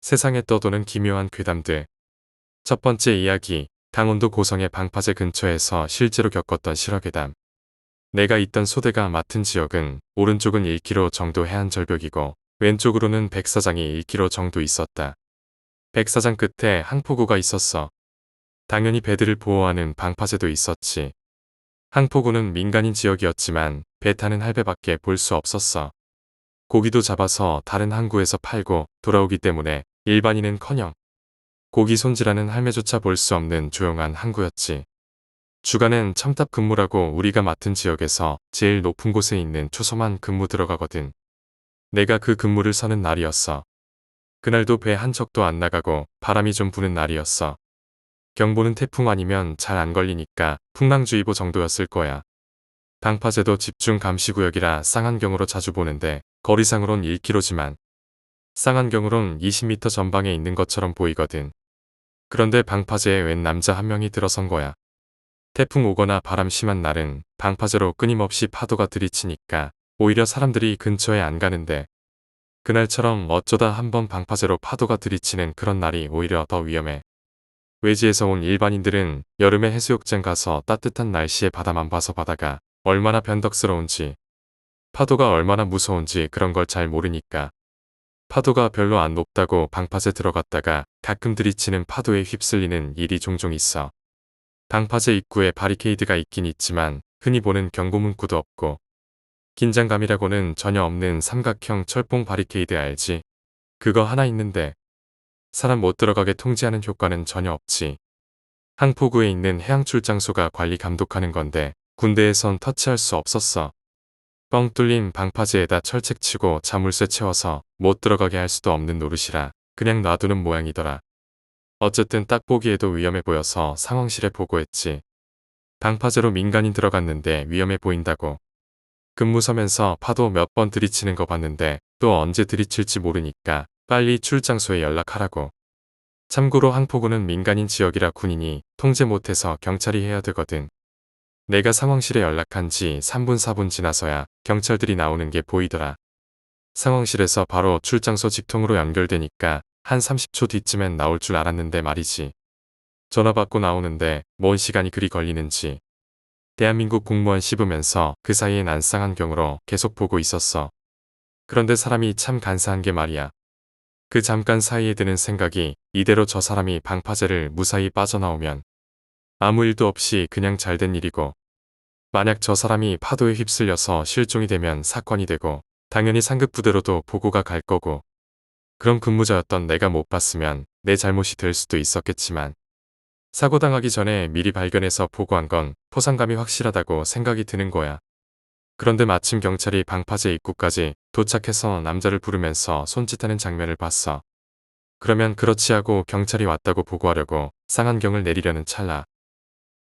세상에 떠도는 기묘한 괴담들. 첫 번째 이야기, 강원도 고성의 방파제 근처에서 실제로 겪었던 실화괴담. 내가 있던 소대가 맡은 지역은 오른쪽은 1km 정도 해안 절벽이고 왼쪽으로는 백사장이 1km 정도 있었다. 백사장 끝에 항포구가 있었어. 당연히 배들을 보호하는 방파제도 있었지. 항포구는 민간인 지역이었지만 배 타는 할배밖에 볼 수 없었어. 고기도 잡아서 다른 항구에서 팔고 돌아오기 때문에 일반인은커녕 고기 손질하는 할매조차 볼 수 없는 조용한 항구였지. 주간엔 첨탑 근무라고 우리가 맡은 지역에서 제일 높은 곳에 있는 초소만 근무 들어가거든. 내가 그 근무를 서는 날이었어. 그날도 배 한 척도 안 나가고 바람이 좀 부는 날이었어. 경보는 태풍 아니면 잘 안 걸리니까 풍랑주의보 정도였을 거야. 방파제도 집중 감시구역이라 쌍안경으로 자주 보는데 거리상으론 1km지만 쌍안경으론 20m 전방에 있는 것처럼 보이거든. 그런데 방파제에 웬 남자 한 명이 들어선 거야. 태풍 오거나 바람 심한 날은 방파제로 끊임없이 파도가 들이치니까 오히려 사람들이 근처에 안 가는데 그날처럼 어쩌다 한번 방파제로 파도가 들이치는 그런 날이 오히려 더 위험해. 외지에서 온 일반인들은 여름에 해수욕장 가서 따뜻한 날씨에 바다만 봐서 바다가 얼마나 변덕스러운지 파도가 얼마나 무서운지 그런 걸 잘 모르니까 파도가 별로 안 높다고 방파제 들어갔다가 가끔 들이치는 파도에 휩쓸리는 일이 종종 있어. 방파제 입구에 바리케이드가 있긴 있지만 흔히 보는 경고문구도 없고 긴장감이라고는 전혀 없는 삼각형 철봉 바리케이드 알지? 그거 하나 있는데 사람 못 들어가게 통제하는 효과는 전혀 없지. 항포구에 있는 해양출장소가 관리 감독하는 건데 군대에선 터치할 수 없었어. 뻥 뚫린 방파제에다 철책치고 자물쇠 채워서 못 들어가게 할 수도 없는 노릇이라 그냥 놔두는 모양이더라. 어쨌든 딱 보기에도 위험해 보여서 상황실에 보고했지. 방파제로 민간인 들어갔는데 위험해 보인다고. 근무 서면서 파도 몇 번 들이치는 거 봤는데 또 언제 들이칠지 모르니까 빨리 출장소에 연락하라고. 참고로 항포구는 민간인 지역이라 군인이 통제 못해서 경찰이 해야 되거든. 내가 상황실에 연락한 지 3분 4분 지나서야 경찰들이 나오는 게 보이더라. 상황실에서 바로 출장소 직통으로 연결되니까 한 30초 뒤쯤엔 나올 줄 알았는데 말이지. 전화 받고 나오는데 뭔 시간이 그리 걸리는지. 대한민국 공무원 씹으면서 그 사이엔 안쌍안경으로 계속 보고 있었어. 그런데 사람이 참 간사한 게 말이야. 그 잠깐 사이에 드는 생각이 이대로 저 사람이 방파제를 무사히 빠져나오면 아무 일도 없이 그냥 잘된 일이고 만약 저 사람이 파도에 휩쓸려서 실종이 되면 사건이 되고 당연히 상급 부대로도 보고가 갈 거고 그럼 근무자였던 내가 못 봤으면 내 잘못이 될 수도 있었겠지만 사고당하기 전에 미리 발견해서 보고한 건 포상감이 확실하다고 생각이 드는 거야. 그런데 마침 경찰이 방파제 입구까지 도착해서 남자를 부르면서 손짓하는 장면을 봤어. 그러면 그렇지 하고 경찰이 왔다고 보고하려고 쌍안경을 내리려는 찰나.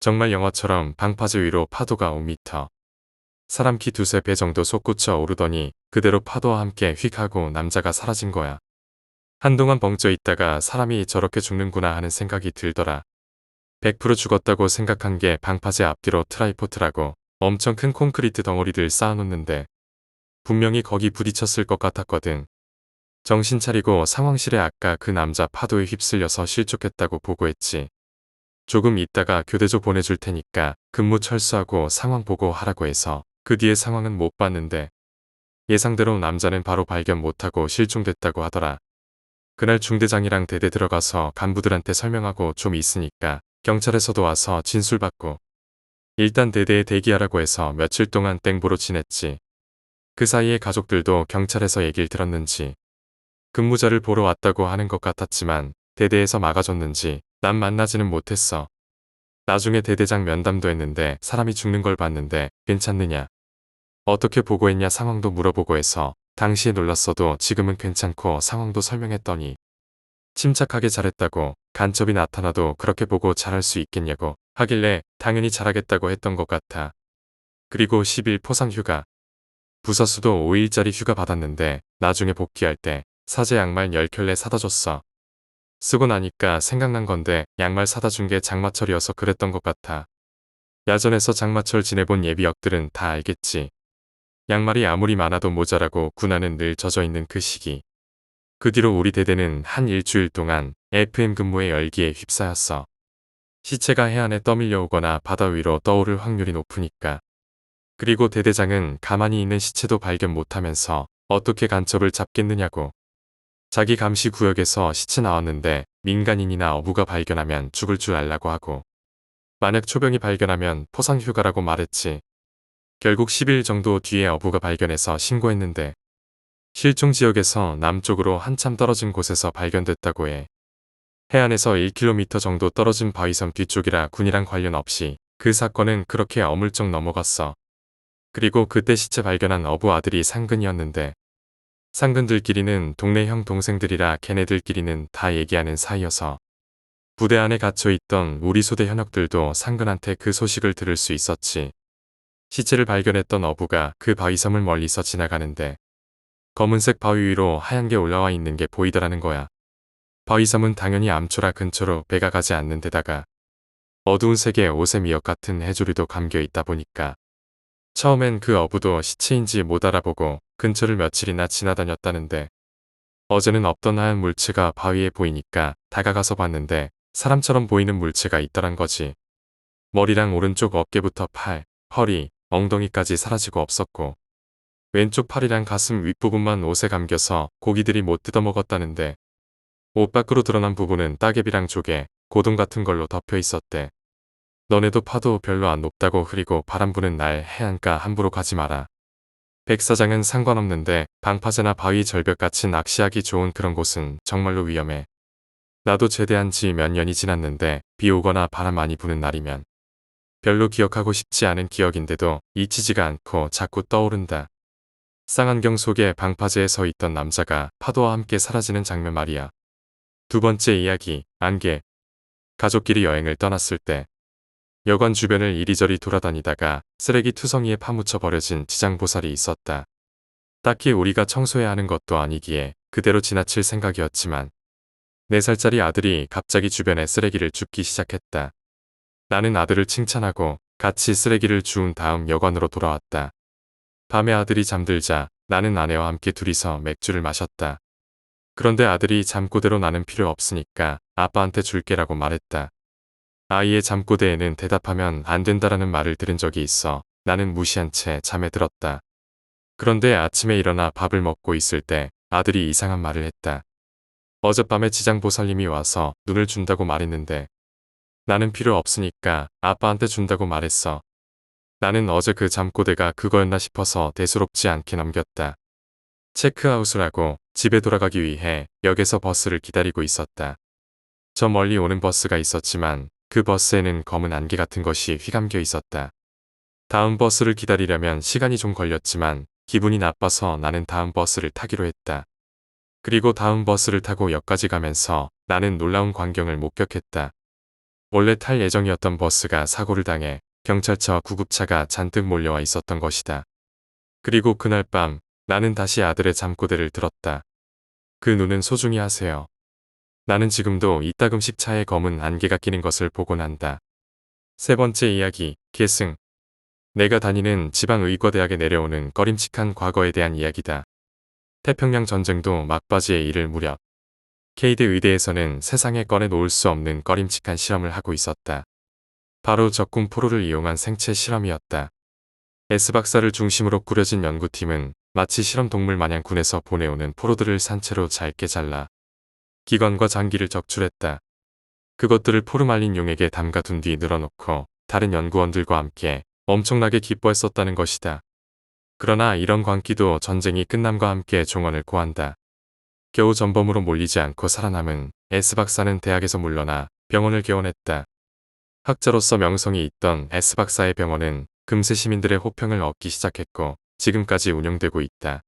정말 영화처럼 방파제 위로 파도가 5m. 사람 키 두세 배 정도 솟구쳐 오르더니 그대로 파도와 함께 휙 하고 남자가 사라진 거야. 한동안 벙쪄 있다가 사람이 저렇게 죽는구나 하는 생각이 들더라. 100% 죽었다고 생각한 게 방파제 앞뒤로 트라이포트라고 엄청 큰 콘크리트 덩어리를 쌓아놓는데 분명히 거기 부딪혔을 것 같았거든. 정신 차리고 상황실에 아까 그 남자 파도에 휩쓸려서 실족했다고 보고했지. 조금 있다가 교대조 보내줄 테니까 근무 철수하고 상황 보고 하라고 해서 그 뒤에 상황은 못 봤는데 예상대로 남자는 바로 발견 못하고 실종됐다고 하더라. 그날 중대장이랑 대대 들어가서 간부들한테 설명하고 좀 있으니까 경찰에서도 와서 진술받고 일단 대대에 대기하라고 해서 며칠 동안 땡보로 지냈지. 그 사이에 가족들도 경찰에서 얘기를 들었는지 근무자를 보러 왔다고 하는 것 같았지만 대대에서 막아줬는지 난 만나지는 못했어. 나중에 대대장 면담도 했는데 사람이 죽는 걸 봤는데 괜찮느냐. 어떻게 보고했냐 상황도 물어보고 해서 당시에 놀랐어도 지금은 괜찮고 상황도 설명했더니 침착하게 잘했다고 간첩이 나타나도 그렇게 보고 잘할 수 있겠냐고 하길래 당연히 잘하겠다고 했던 것 같아. 그리고 10일 포상 휴가. 부사수도 5일짜리 휴가 받았는데 나중에 복귀할 때 사제 양말 10켤레 사다 줬어. 쓰고 나니까 생각난 건데 양말 사다 준 게 장마철이어서 그랬던 것 같아. 야전에서 장마철 지내본 예비역들은 다 알겠지. 양말이 아무리 많아도 모자라고 군화는 늘 젖어있는 그 시기. 그 뒤로 우리 대대는 한 일주일 동안 FM 근무의 열기에 휩싸였어. 시체가 해안에 떠밀려 오거나 바다 위로 떠오를 확률이 높으니까. 그리고 대대장은 가만히 있는 시체도 발견 못하면서 어떻게 간첩을 잡겠느냐고. 자기 감시 구역에서 시체 나왔는데 민간인이나 어부가 발견하면 죽을 줄 알라고 하고, 만약 초병이 발견하면 포상 휴가라고 말했지. 결국 10일 정도 뒤에 어부가 발견해서 신고했는데 실종 지역에서 남쪽으로 한참 떨어진 곳에서 발견됐다고 해. 해안에서 1km 정도 떨어진 바위섬 뒤쪽이라 군이랑 관련 없이 그 사건은 그렇게 어물쩍 넘어갔어. 그리고 그때 시체 발견한 어부 아들이 상근이었는데, 상근들끼리는 동네 형 동생들이라 걔네들끼리는 다 얘기하는 사이여서 부대 안에 갇혀있던 우리 소대 현역들도 상근한테 그 소식을 들을 수 있었지. 시체를 발견했던 어부가 그 바위섬을 멀리서 지나가는데 검은색 바위 위로 하얀 게 올라와 있는 게 보이더라는 거야. 바위섬은 당연히 암초라 근처로 배가 가지 않는 데다가 어두운 색의 옷에 미역 같은 해조류도 감겨 있다 보니까 처음엔 그 어부도 시체인지 못 알아보고 근처를 며칠이나 지나다녔다는데, 어제는 없던 하얀 물체가 바위에 보이니까 다가가서 봤는데 사람처럼 보이는 물체가 있더란 거지. 머리랑 오른쪽 어깨부터 팔, 허리, 엉덩이까지 사라지고 없었고 왼쪽 팔이랑 가슴 윗부분만 옷에 감겨서 고기들이 못 뜯어먹었다는데, 옷 밖으로 드러난 부분은 따개비랑 조개, 고동 같은 걸로 덮여 있었대. 너네도 파도 별로 안 높다고 흐리고 바람 부는 날 해안가 함부로 가지 마라. 백 사장은 상관없는데 방파제나 바위 절벽같이 낚시하기 좋은 그런 곳은 정말로 위험해. 나도 제대한 지 몇 년이 지났는데 비 오거나 바람 많이 부는 날이면 별로 기억하고 싶지 않은 기억인데도 잊히지가 않고 자꾸 떠오른다. 쌍안경 속에 방파제에 서 있던 남자가 파도와 함께 사라지는 장면 말이야. 두 번째 이야기, 안개. 가족끼리 여행을 떠났을 때 여관 주변을 이리저리 돌아다니다가 쓰레기 투성이에 파묻혀 버려진 지장보살이 있었다. 딱히 우리가 청소해야 하는 것도 아니기에 그대로 지나칠 생각이었지만 4살짜리 아들이 갑자기 주변에 쓰레기를 줍기 시작했다. 나는 아들을 칭찬하고 같이 쓰레기를 주운 다음 여관으로 돌아왔다. 밤에 아들이 잠들자 나는 아내와 함께 둘이서 맥주를 마셨다. 그런데 아들이 잠꼬대로 나는 필요 없으니까 아빠한테 줄게라고 말했다. 아이의 잠꼬대에는 대답하면 안 된다라는 말을 들은 적이 있어 나는 무시한 채 잠에 들었다. 그런데 아침에 일어나 밥을 먹고 있을 때 아들이 이상한 말을 했다. 어젯밤에 지장보살님이 와서 눈을 준다고 말했는데 나는 필요 없으니까 아빠한테 준다고 말했어. 나는 어제 그 잠꼬대가 그거였나 싶어서 대수롭지 않게 넘겼다. 체크아웃을 하고 집에 돌아가기 위해 역에서 버스를 기다리고 있었다. 저 멀리 오는 버스가 있었지만 그 버스에는 검은 안개 같은 것이 휘감겨 있었다. 다음 버스를 기다리려면 시간이 좀 걸렸지만 기분이 나빠서 나는 다음 버스를 타기로 했다. 그리고 다음 버스를 타고 역까지 가면서 나는 놀라운 광경을 목격했다. 원래 탈 예정이었던 버스가 사고를 당해 경찰차와 구급차가 잔뜩 몰려와 있었던 것이다. 그리고 그날 밤 나는 다시 아들의 잠꼬대를 들었다. 그 눈은 소중히 하세요. 나는 지금도 이따금씩 차에 검은 안개가 끼는 것을 보곤 한다. 세 번째 이야기, 계승. 내가 다니는 지방의과대학에 내려오는 꺼림칙한 과거에 대한 이야기다. 태평양 전쟁도 막바지에 이를 무렵 케이드 의대에서는 세상에 꺼내놓을 수 없는 꺼림칙한 실험을 하고 있었다. 바로 적군 포로를 이용한 생체 실험이었다. S박사를 중심으로 꾸려진 연구팀은 마치 실험 동물 마냥 군에서 보내오는 포로들을 산채로 잘게 잘라 기관과 장기를 적출했다. 그것들을 포르말린 용액에 담가둔 뒤 늘어놓고 다른 연구원들과 함께 엄청나게 기뻐했었다는 것이다. 그러나 이런 광기도 전쟁이 끝남과 함께 종언을 고한다. 겨우 전범으로 몰리지 않고 살아남은 S박사는 대학에서 물러나 병원을 개원했다. 학자로서 명성이 있던 S박사의 병원은 금세 시민들의 호평을 얻기 시작했고 지금까지 운영되고 있다.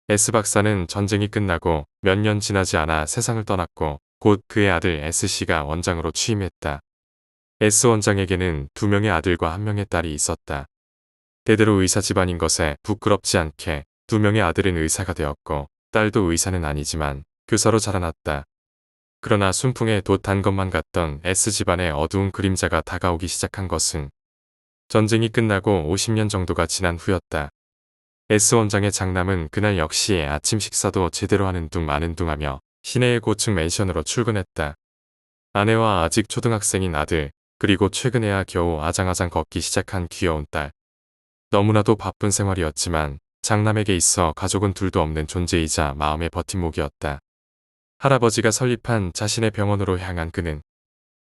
S박사는 전쟁이 끝나고 몇 년 지나지 않아 세상을 떠났고 곧 그의 아들 S씨가 원장으로 취임했다. S원장에게는 2명의 아들과 1명의 딸이 있었다. 대대로 의사 집안인 것에 부끄럽지 않게 2명의 아들은 의사가 되었고 딸도 의사는 아니지만 교사로 자라났다. 그러나 순풍에 돛 단 것만 같던 S집안의 어두운 그림자가 다가오기 시작한 것은 전쟁이 끝나고 50년 정도가 지난 후였다. S 원장의 장남은 그날 역시 아침 식사도 제대로 하는 둥 마는 둥 하며 시내의 고층 맨션으로 출근했다. 아내와 아직 초등학생인 아들, 그리고 최근에야 겨우 아장아장 걷기 시작한 귀여운 딸. 너무나도 바쁜 생활이었지만 장남에게 있어 가족은 둘도 없는 존재이자 마음의 버팀목이었다. 할아버지가 설립한 자신의 병원으로 향한 그는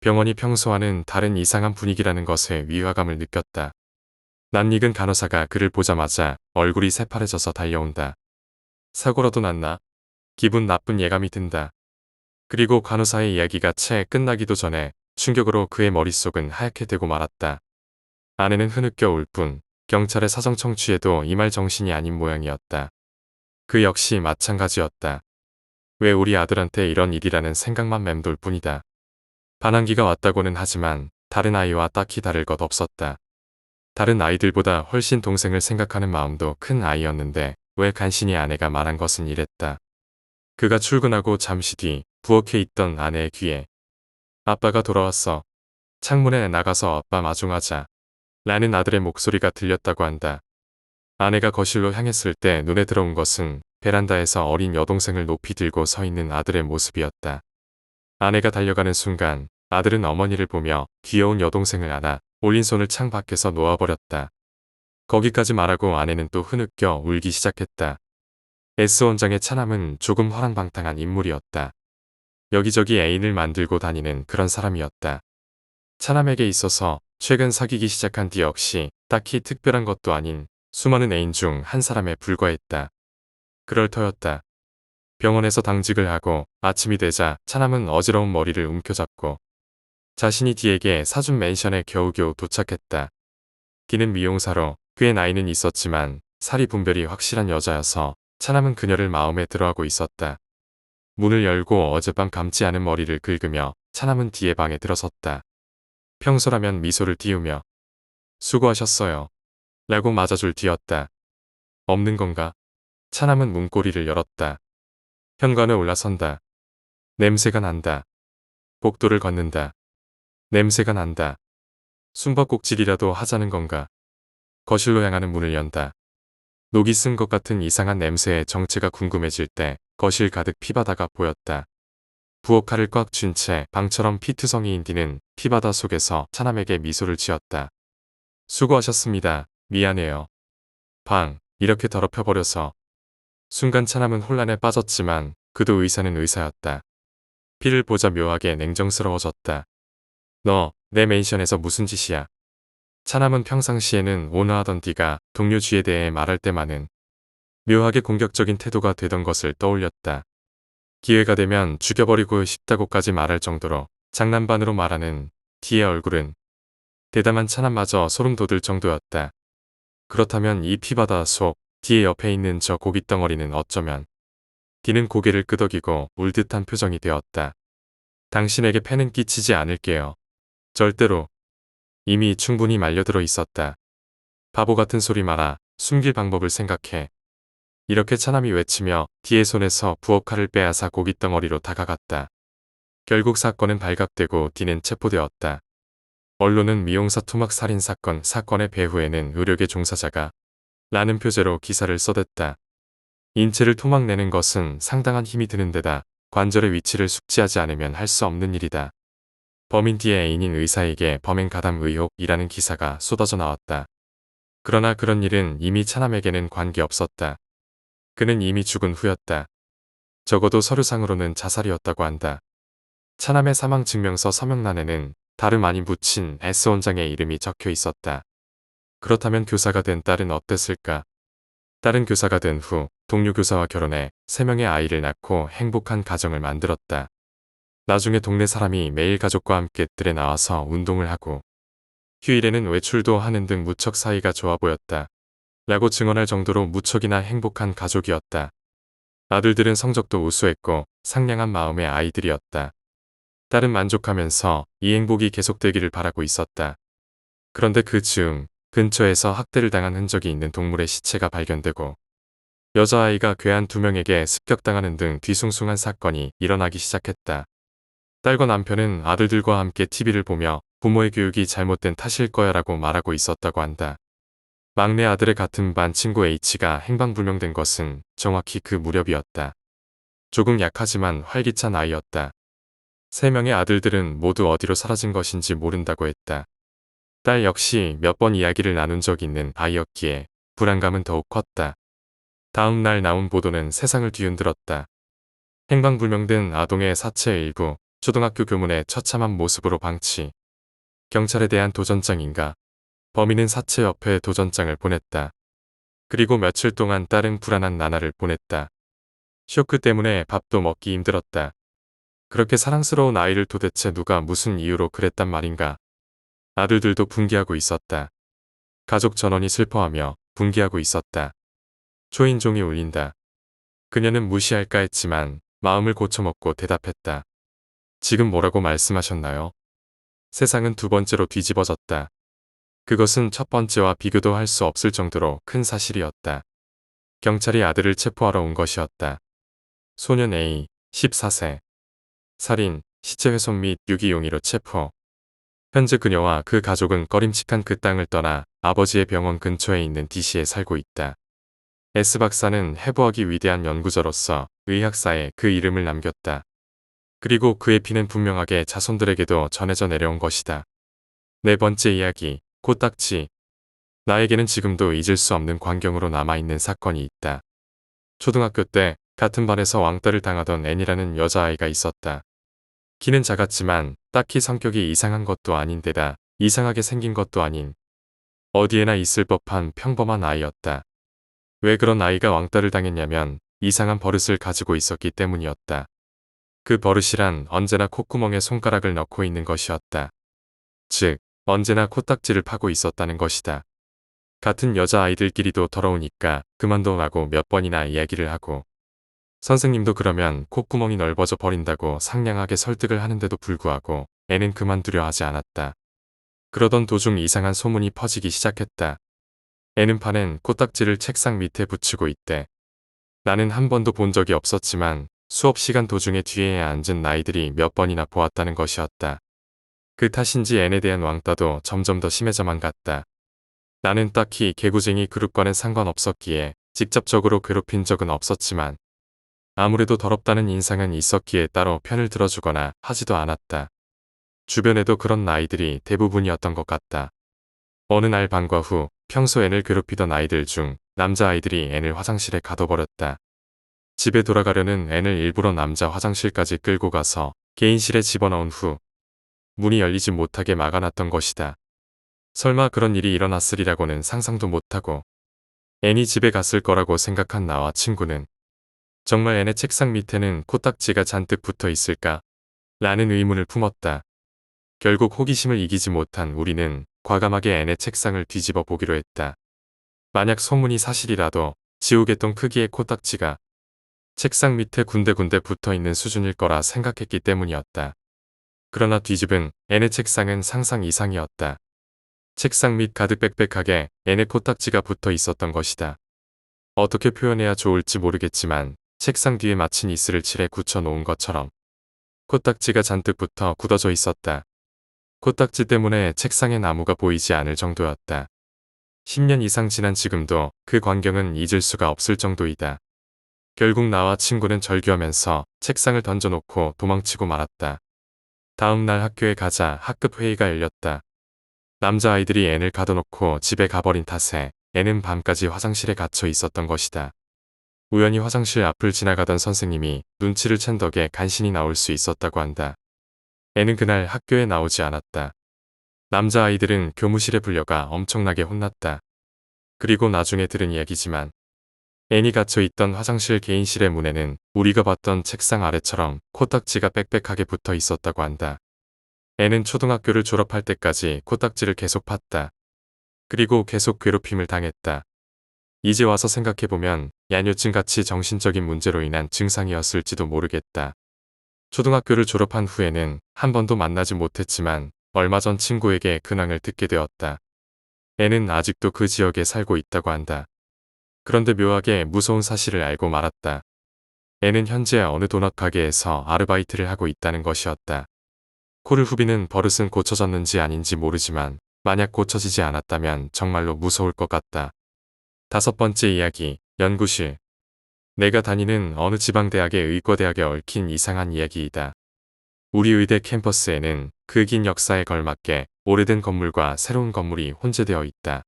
병원이 평소와는 다른 이상한 분위기라는 것에 위화감을 느꼈다. 낯익은 간호사가 그를 보자마자 얼굴이 새파래져서 달려온다. 사고라도 났나? 기분 나쁜 예감이 든다. 그리고 간호사의 이야기가 채 끝나기도 전에 충격으로 그의 머릿속은 하얗게 되고 말았다. 아내는 흐느껴 울 뿐 경찰의 사정 청취에도 임할 정신이 아닌 모양이었다. 그 역시 마찬가지였다. 왜 우리 아들한테 이런 일이라는 생각만 맴돌 뿐이다. 반항기가 왔다고는 하지만 다른 아이와 딱히 다를 것 없었다. 다른 아이들보다 훨씬 동생을 생각하는 마음도 큰 아이였는데 왜 간신히 아내가 말한 것은 이랬다. 그가 출근하고 잠시 뒤 부엌에 있던 아내의 귀에 아빠가 돌아왔어. 창문에 나가서 아빠 마중하자. 라는 아들의 목소리가 들렸다고 한다. 아내가 거실로 향했을 때 눈에 들어온 것은 베란다에서 어린 여동생을 높이 들고 서 있는 아들의 모습이었다. 아내가 달려가는 순간 아들은 어머니를 보며 귀여운 여동생을 안아 올린 손을 창 밖에서 놓아버렸다. 거기까지 말하고 아내는 또 흐느껴 울기 시작했다. S 원장의 차남은 조금 허랑방탕한 인물이었다. 여기저기 애인을 만들고 다니는 그런 사람이었다. 차남에게 있어서 최근 사귀기 시작한 뒤 역시 딱히 특별한 것도 아닌 수많은 애인 중 한 사람에 불과했다. 그럴 터였다. 병원에서 당직을 하고 아침이 되자 차남은 어지러운 머리를 움켜잡고 자신이 디에게 사준 맨션에 겨우겨우 도착했다. 기는 미용사로 그의 나이는 있었지만 살이 분별이 확실한 여자여서 차남은 그녀를 마음에 들어하고 있었다. 문을 열고 어젯밤 감지 않은 머리를 긁으며 차남은 디의 방에 들어섰다. 평소라면 미소를 띄우며 수고하셨어요. 라고 맞아줄 디였다. 없는 건가? 차남은 문고리를 열었다. 현관에 올라선다. 냄새가 난다. 복도를 걷는다. 냄새가 난다. 숨바꼭질이라도 하자는 건가? 거실로 향하는 문을 연다. 녹이 쓴 것 같은 이상한 냄새의 정체가 궁금해질 때 거실 가득 피바다가 보였다. 부엌 칼을 꽉 쥔 채 방처럼 피투성이인 디는 피바다 속에서 차남에게 미소를 지었다. 수고하셨습니다. 미안해요. 방, 이렇게 더럽혀버려서. 순간 차남은 혼란에 빠졌지만 그도 의사는 의사였다. 피를 보자 묘하게 냉정스러워졌다. 너, 내 맨션에서 무슨 짓이야? 차남은 평상시에는 온화하던 디가 동료 쥐에 대해 말할 때만은 묘하게 공격적인 태도가 되던 것을 떠올렸다. 기회가 되면 죽여버리고 싶다고까지 말할 정도로 장난반으로 말하는 디의 얼굴은 대담한 차남마저 소름 돋을 정도였다. 그렇다면 이 피바다 속 디의 옆에 있는 저 고깃덩어리는 어쩌면. 디는 고개를 끄덕이고 울 듯한 표정이 되었다. 당신에게 폐는 끼치지 않을게요. 절대로. 이미 충분히 말려들어 있었다. 바보 같은 소리 마라. 숨길 방법을 생각해. 이렇게 차남이 외치며 디의 손에서 부엌 칼을 빼앗아 고깃덩어리로 다가갔다. 결국 사건은 발각되고 디는 체포되었다. 언론은 미용사 토막 살인 사건의 배후에는 의료계 종사자가 라는 표제로 기사를 써댔다. 인체를 토막내는 것은 상당한 힘이 드는 데다 관절의 위치를 숙지하지 않으면 할 수 없는 일이다. 범인 D의 애인인 의사에게 범행 가담 의혹이라는 기사가 쏟아져 나왔다. 그러나 그런 일은 이미 차남에게는 관계없었다. 그는 이미 죽은 후였다. 적어도 서류상으로는 자살이었다고 한다. 차남의 사망증명서 서명란에는 다름 아닌 붙인 S 원장의 이름이 적혀 있었다. 그렇다면 교사가 된 딸은 어땠을까? 딸은 교사가 된 후 동료 교사와 결혼해 3명의 아이를 낳고 행복한 가정을 만들었다. 나중에 동네 사람이 매일 가족과 함께 뜰에 나와서 운동을 하고 휴일에는 외출도 하는 등 무척 사이가 좋아 보였다. 라고 증언할 정도로 무척이나 행복한 가족이었다. 아들들은 성적도 우수했고 상냥한 마음의 아이들이었다. 딸은 만족하면서 이 행복이 계속되기를 바라고 있었다. 그런데 그 즈음 근처에서 학대를 당한 흔적이 있는 동물의 시체가 발견되고 여자아이가 괴한 2명에게 습격당하는 등 뒤숭숭한 사건이 일어나기 시작했다. 딸과 남편은 아들들과 함께 TV를 보며 부모의 교육이 잘못된 탓일 거야 라고 말하고 있었다고 한다. 막내 아들의 같은 반 친구 H가 행방불명된 것은 정확히 그 무렵이었다. 조금 약하지만 활기찬 아이였다. 세 명의 아들들은 모두 어디로 사라진 것인지 모른다고 했다. 딸 역시 몇 번 이야기를 나눈 적 있는 아이였기에 불안감은 더욱 컸다. 다음 날 나온 보도는 세상을 뒤흔들었다. 행방불명된 아동의 사체 일부, 초등학교 교문의 처참한 모습으로 방치. 경찰에 대한 도전장인가? 범인은 사체 옆에 도전장을 보냈다. 그리고 며칠 동안 딸은 불안한 나날을 보냈다. 쇼크 때문에 밥도 먹기 힘들었다. 그렇게 사랑스러운 아이를 도대체 누가 무슨 이유로 그랬단 말인가? 아들들도 분개하고 있었다. 가족 전원이 슬퍼하며 분개하고 있었다. 초인종이 울린다. 그녀는 무시할까 했지만 마음을 고쳐먹고 대답했다. 지금 뭐라고 말씀하셨나요? 세상은 두 번째로 뒤집어졌다. 그것은 첫 번째와 비교도 할 수 없을 정도로 큰 사실이었다. 경찰이 아들을 체포하러 온 것이었다. 소년 A, 14세. 살인, 시체훼손 및 유기 용의로 체포. 현재 그녀와 그 가족은 꺼림칙한 그 땅을 떠나 아버지의 병원 근처에 있는 D시에 살고 있다. S 박사는 해부학이 위대한 연구자로서 의학사에 그 이름을 남겼다. 그리고 그의 피는 분명하게 자손들에게도 전해져 내려온 것이다. 네 번째 이야기, 코딱지. 나에게는 지금도 잊을 수 없는 광경으로 남아있는 사건이 있다. 초등학교 때 같은 반에서 왕따를 당하던 앤이라는 여자아이가 있었다. 키는 작았지만 딱히 성격이 이상한 것도 아닌데다 이상하게 생긴 것도 아닌 어디에나 있을 법한 평범한 아이였다. 왜 그런 아이가 왕따를 당했냐면 이상한 버릇을 가지고 있었기 때문이었다. 그 버릇이란 언제나 콧구멍에 손가락을 넣고 있는 것이었다. 즉, 언제나 코딱지를 파고 있었다는 것이다. 같은 여자아이들끼리도 더러우니까 그만둬라고 몇 번이나 이야기를 하고 선생님도 그러면 콧구멍이 넓어져 버린다고 상냥하게 설득을 하는데도 불구하고 애는 그만두려 하지 않았다. 그러던 도중 이상한 소문이 퍼지기 시작했다. 애는 파낸 코딱지를 책상 밑에 붙이고 있대. 나는 한 번도 본 적이 없었지만 수업 시간 도중에 뒤에 앉은 아이들이 몇 번이나 보았다는 것이었다. 그 탓인지 앤에 대한 왕따도 점점 더 심해져만 갔다. 나는 딱히 개구쟁이 그룹과는 상관없었기에 직접적으로 괴롭힌 적은 없었지만 아무래도 더럽다는 인상은 있었기에 따로 편을 들어주거나 하지도 않았다. 주변에도 그런 아이들이 대부분이었던 것 같다. 어느 날 방과 후 평소 앤을 괴롭히던 아이들 중 남자아이들이 앤을 화장실에 가둬버렸다. 집에 돌아가려는 앤을 일부러 남자 화장실까지 끌고 가서 개인실에 집어넣은 후 문이 열리지 못하게 막아놨던 것이다. 설마 그런 일이 일어났으리라고는 상상도 못하고 앤이 집에 갔을 거라고 생각한 나와 친구는 정말 앤의 책상 밑에는 코딱지가 잔뜩 붙어 있을까? 라는 의문을 품었다. 결국 호기심을 이기지 못한 우리는 과감하게 앤의 책상을 뒤집어 보기로 했다. 만약 소문이 사실이라도 지우개통 크기의 코딱지가 책상 밑에 군데군데 붙어 있는 수준일 거라 생각했기 때문이었다. 그러나 뒤집은 앤의 책상은 상상 이상이었다. 책상 밑 가득 빽빽하게 앤의 코딱지가 붙어 있었던 것이다. 어떻게 표현해야 좋을지 모르겠지만 책상 뒤에 마친 이슬을 칠해 굳혀 놓은 것처럼 코딱지가 잔뜩 붙어 굳어져 있었다. 코딱지 때문에 책상에 나무가 보이지 않을 정도였다. 10년 이상 지난 지금도 그 광경은 잊을 수가 없을 정도이다. 결국 나와 친구는 절규하면서 책상을 던져놓고 도망치고 말았다. 다음 날 학교에 가자 학급 회의가 열렸다. 남자아이들이 앤을 가둬놓고 집에 가버린 탓에 앤은 밤까지 화장실에 갇혀 있었던 것이다. 우연히 화장실 앞을 지나가던 선생님이 눈치를 챈 덕에 간신히 나올 수 있었다고 한다. 앤은 그날 학교에 나오지 않았다. 남자아이들은 교무실에 불려가 엄청나게 혼났다. 그리고 나중에 들은 이야기지만 앤이 갇혀있던 화장실 개인실의 문에는 우리가 봤던 책상 아래처럼 코딱지가 빽빽하게 붙어 있었다고 한다. 앤은 초등학교를 졸업할 때까지 코딱지를 계속 팠다. 그리고 계속 괴롭힘을 당했다. 이제 와서 생각해보면 야뇨증같이 정신적인 문제로 인한 증상이었을지도 모르겠다. 초등학교를 졸업한 후에는 한 번도 만나지 못했지만 얼마 전 친구에게 근황을 듣게 되었다. 앤은 아직도 그 지역에 살고 있다고 한다. 그런데 묘하게 무서운 사실을 알고 말았다. 앤은 현재 어느 도넛 가게에서 아르바이트를 하고 있다는 것이었다. 코를 후비는 버릇은 고쳐졌는지 아닌지 모르지만 만약 고쳐지지 않았다면 정말로 무서울 것 같다. 5번째 이야기, 연구실. 내가 다니는 어느 지방대학의 의과대학에 얽힌 이상한 이야기이다. 우리 의대 캠퍼스에는 그 긴 역사에 걸맞게 오래된 건물과 새로운 건물이 혼재되어 있다.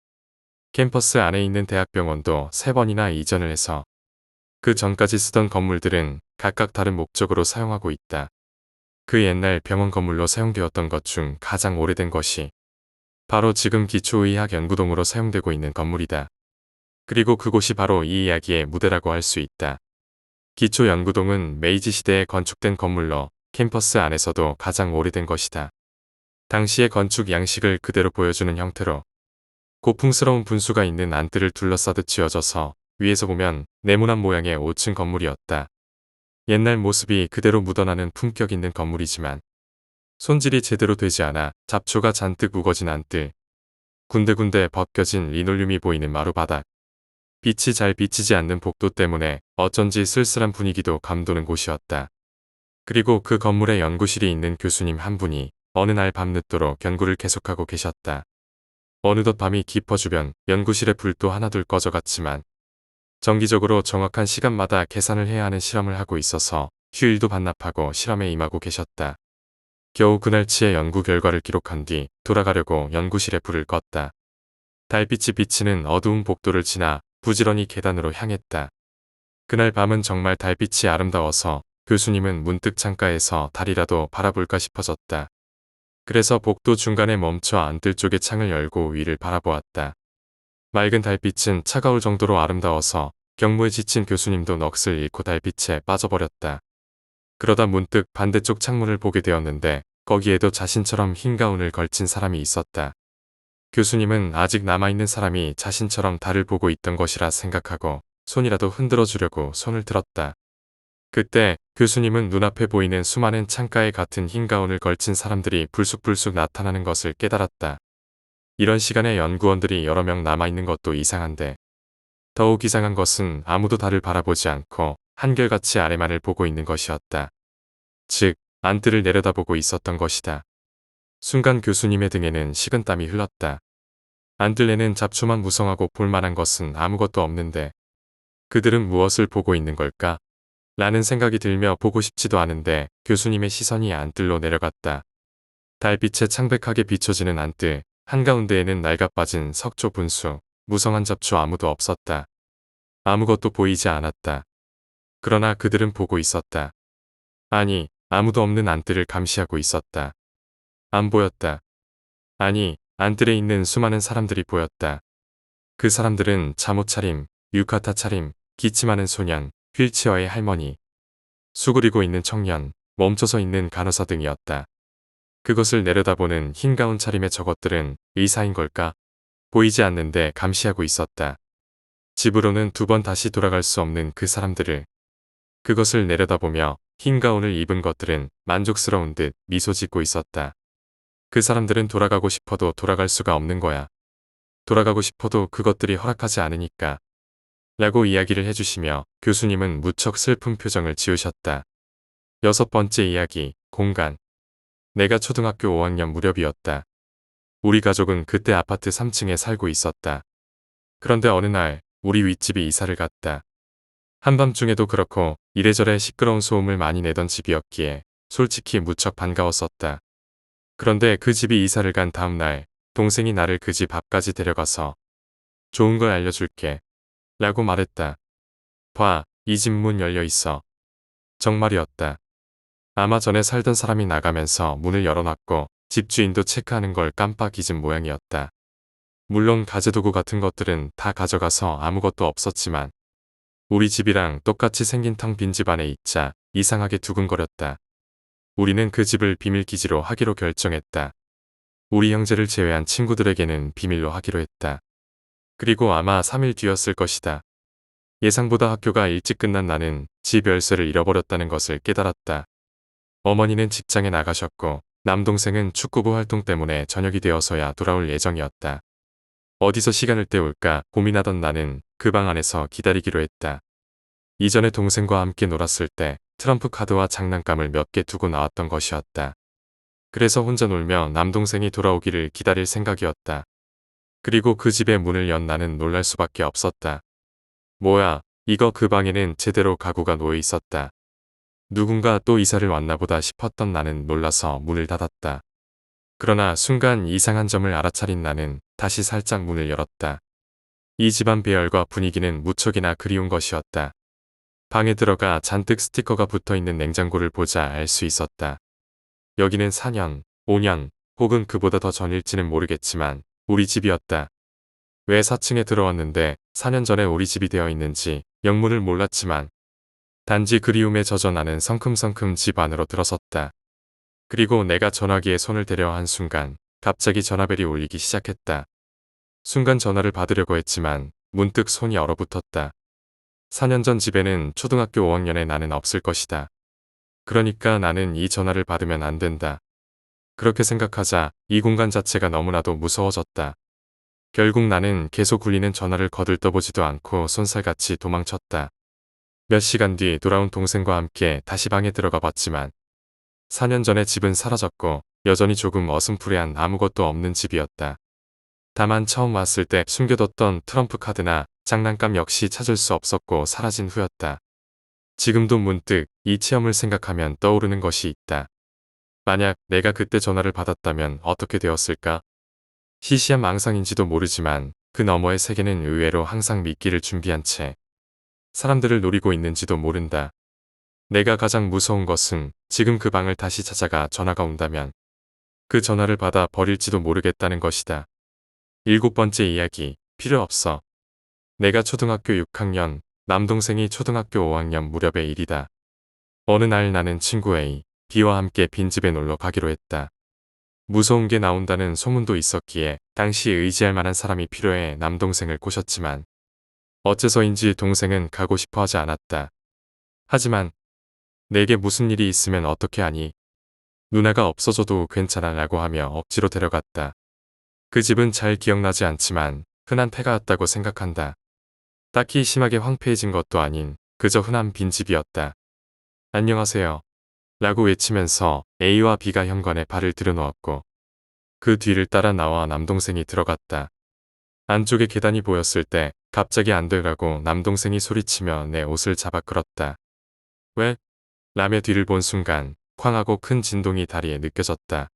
캠퍼스 안에 있는 대학병원도 3번이나 이전을 해서 그 전까지 쓰던 건물들은 각각 다른 목적으로 사용하고 있다. 그 옛날 병원 건물로 사용되었던 것 중 가장 오래된 것이 바로 지금 기초의학 연구동으로 사용되고 있는 건물이다. 그리고 그곳이 바로 이 이야기의 무대라고 할 수 있다. 기초연구동은 메이지 시대에 건축된 건물로 캠퍼스 안에서도 가장 오래된 것이다. 당시의 건축 양식을 그대로 보여주는 형태로 고풍스러운 분수가 있는 안뜰을 둘러싸듯 지어져서 위에서 보면 네모난 모양의 5층 건물이었다. 옛날 모습이 그대로 묻어나는 품격 있는 건물이지만 손질이 제대로 되지 않아 잡초가 잔뜩 우거진 안뜰, 군데군데 벗겨진 리놀륨이 보이는 마루바닥, 빛이 잘 비치지 않는 복도 때문에 어쩐지 쓸쓸한 분위기도 감도는 곳이었다. 그리고 그 건물에 연구실이 있는 교수님 한 분이 어느 날 밤늦도록 연구를 계속하고 계셨다. 어느덧 밤이 깊어 주변 연구실의 불도 하나둘 꺼져갔지만 정기적으로 정확한 시간마다 계산을 해야 하는 실험을 하고 있어서 휴일도 반납하고 실험에 임하고 계셨다. 겨우 그날치의 연구 결과를 기록한 뒤 돌아가려고 연구실에 불을 껐다. 달빛이 비치는 어두운 복도를 지나 부지런히 계단으로 향했다. 그날 밤은 정말 달빛이 아름다워서 교수님은 문득 창가에서 달이라도 바라볼까 싶어졌다. 그래서 복도 중간에 멈춰 안뜰 쪽의 창을 열고 위를 바라보았다. 맑은 달빛은 차가울 정도로 아름다워서 경무에 지친 교수님도 넋을 잃고 달빛에 빠져버렸다. 그러다 문득 반대쪽 창문을 보게 되었는데 거기에도 자신처럼 흰 가운을 걸친 사람이 있었다. 교수님은 아직 남아있는 사람이 자신처럼 달을 보고 있던 것이라 생각하고 손이라도 흔들어 주려고 손을 들었다. 그때 교수님은 눈앞에 보이는 수많은 창가에 같은 흰 가운을 걸친 사람들이 불쑥불쑥 나타나는 것을 깨달았다. 이런 시간에 연구원들이 여러 명 남아있는 것도 이상한데 더욱 이상한 것은 아무도 달을 바라보지 않고 한결같이 아래만을 보고 있는 것이었다. 즉, 안뜰을 내려다보고 있었던 것이다. 순간 교수님의 등에는 식은땀이 흘렀다. 안뜰에는 잡초만 무성하고 볼만한 것은 아무것도 없는데 그들은 무엇을 보고 있는 걸까? 라는 생각이 들며 보고 싶지도 않은데 교수님의 시선이 안뜰로 내려갔다. 달빛에 창백하게 비춰지는 안뜰, 한가운데에는 낡아빠진 석조 분수, 무성한 잡초 아무도 없었다. 아무것도 보이지 않았다. 그러나 그들은 보고 있었다. 아니, 아무도 없는 안뜰을 감시하고 있었다. 안 보였다. 아니, 안뜰에 있는 수많은 사람들이 보였다. 그 사람들은 잠옷 차림, 유카타 차림, 기침하는 소년, 휠체어의 할머니, 수그리고 있는 청년, 멈춰서 있는 간호사 등이었다. 그것을 내려다보는 흰 가운 차림의 저것들은 의사인 걸까? 보이지 않는데 감시하고 있었다. 집으로는 2번 다시 돌아갈 수 없는 그 사람들을. 그것을 내려다보며 흰 가운을 입은 것들은 만족스러운 듯 미소 짓고 있었다. 그 사람들은 돌아가고 싶어도 돌아갈 수가 없는 거야. 돌아가고 싶어도 그것들이 허락하지 않으니까. 라고 이야기를 해주시며 교수님은 무척 슬픈 표정을 지으셨다. 6번째 이야기, 공간. 내가 초등학교 5학년 무렵이었다. 우리 가족은 그때 아파트 3층에 살고 있었다. 그런데 어느 날 우리 윗집이 이사를 갔다. 한밤중에도 그렇고 이래저래 시끄러운 소음을 많이 내던 집이었기에 솔직히 무척 반가웠었다. 그런데 그 집이 이사를 간 다음 날 동생이 나를 그 집 앞까지 데려가서 좋은 걸 알려줄게 라고 말했다. 봐, 이 집 문 열려 있어. 정말이었다. 아마 전에 살던 사람이 나가면서 문을 열어놨고 집주인도 체크하는 걸 깜빡 잊은 모양이었다. 물론 가재도구 같은 것들은 다 가져가서 아무것도 없었지만 우리 집이랑 똑같이 생긴 텅 빈 집 안에 있자 이상하게 두근거렸다. 우리는 그 집을 비밀기지로 하기로 결정했다. 우리 형제를 제외한 친구들에게는 비밀로 하기로 했다. 그리고 아마 3일 뒤였을 것이다. 예상보다 학교가 일찍 끝난 나는 집 열쇠를 잃어버렸다는 것을 깨달았다. 어머니는 직장에 나가셨고 남동생은 축구부 활동 때문에 저녁이 되어서야 돌아올 예정이었다. 어디서 시간을 때울까 고민하던 나는 그 방 안에서 기다리기로 했다. 이전에 동생과 함께 놀았을 때 트럼프 카드와 장난감을 몇 개 두고 나왔던 것이었다. 그래서 혼자 놀며 남동생이 돌아오기를 기다릴 생각이었다. 그리고 그 집의 문을 연 나는 놀랄 수밖에 없었다. 뭐야, 이거 그 방에는 제대로 가구가 놓여 있었다. 누군가 또 이사를 왔나 보다 싶었던 나는 놀라서 문을 닫았다. 그러나 순간 이상한 점을 알아차린 나는 다시 살짝 문을 열었다. 이 집안 배열과 분위기는 무척이나 그리운 것이었다. 방에 들어가 잔뜩 스티커가 붙어있는 냉장고를 보자 알 수 있었다. 여기는 4년, 5년, 혹은 그보다 더 전일지는 모르겠지만 우리 집이었다. 왜 4층에 들어왔는데 4년 전에 우리 집이 되어 있는지 영문을 몰랐지만 단지 그리움에 젖어 나는 성큼성큼 집 안으로 들어섰다. 그리고 내가 전화기에 손을 대려 한 순간 갑자기 전화벨이 울리기 시작했다. 순간 전화를 받으려고 했지만 문득 손이 얼어붙었다. 4년 전 집에는 초등학교 5학년의 나는 없을 것이다. 그러니까 나는 이 전화를 받으면 안 된다. 그렇게 생각하자 이 공간 자체가 너무나도 무서워졌다. 결국 나는 계속 울리는 전화를 거들떠보지도 않고 쏜살같이 도망쳤다. 몇 시간 뒤 돌아온 동생과 함께 다시 방에 들어가 봤지만 4년 전에 집은 사라졌고 여전히 조금 어슴푸레한 아무것도 없는 집이었다. 다만 처음 왔을 때 숨겨뒀던 트럼프 카드나 장난감 역시 찾을 수 없었고 사라진 후였다. 지금도 문득 이 체험을 생각하면 떠오르는 것이 있다. 만약 내가 그때 전화를 받았다면 어떻게 되었을까? 시시한 망상인지도 모르지만 그 너머의 세계는 의외로 항상 미끼를 준비한 채 사람들을 노리고 있는지도 모른다. 내가 가장 무서운 것은 지금 그 방을 다시 찾아가 전화가 온다면 그 전화를 받아 버릴지도 모르겠다는 것이다. 7번째 이야기, 필요 없어. 내가 초등학교 6학년, 남동생이 초등학교 5학년 무렵의 일이다. 어느 날 나는 친구 A, B와 함께 빈집에 놀러 가기로 했다. 무서운 게 나온다는 소문도 있었기에 당시 의지할 만한 사람이 필요해 남동생을 꼬셨지만 어째서인지 동생은 가고 싶어 하지 않았다. 하지만 내게 무슨 일이 있으면 어떻게 하니? 누나가 없어져도 괜찮아 라고 하며 억지로 데려갔다. 그 집은 잘 기억나지 않지만 흔한 폐가였다고 생각한다. 딱히 심하게 황폐해진 것도 아닌 그저 흔한 빈집이었다. 안녕하세요. 라고 외치면서 A와 B가 현관에 발을 들여놓았고 그 뒤를 따라 나와 남동생이 들어갔다. 안쪽에 계단이 보였을 때 갑자기 안 되라고 남동생이 소리치며 내 옷을 잡아 끌었다. 왜? 라며 뒤를 본 순간 쾅하고 큰 진동이 다리에 느껴졌다.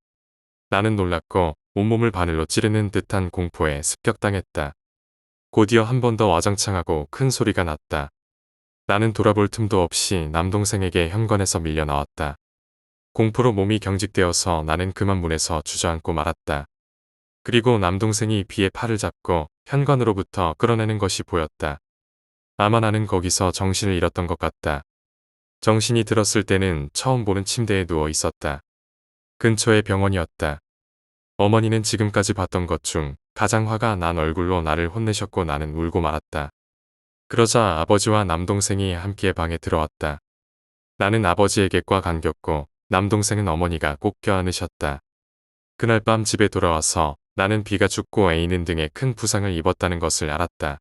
나는 놀랐고 온몸을 바늘로 찌르는 듯한 공포에 습격당했다. 곧이어 한 번 더 와장창하고 큰 소리가 났다. 나는 돌아볼 틈도 없이 남동생에게 현관에서 밀려 나왔다. 공포로 몸이 경직되어서 나는 그만 문에서 주저앉고 말았다. 그리고 남동생이 B의 팔을 잡고 현관으로부터 끌어내는 것이 보였다. 아마 나는 거기서 정신을 잃었던 것 같다. 정신이 들었을 때는 처음 보는 침대에 누워 있었다. 근처에 병원이었다. 어머니는 지금까지 봤던 것 중 가장 화가 난 얼굴로 나를 혼내셨고 나는 울고 말았다. 그러자 아버지와 남동생이 함께 방에 들어왔다. 나는 아버지에게 꽉 안겼고 남동생은 어머니가 꼭 껴안으셨다. 그날 밤 집에 돌아와서 나는 B가 죽고 A는 등에 큰 부상을 입었다는 것을 알았다.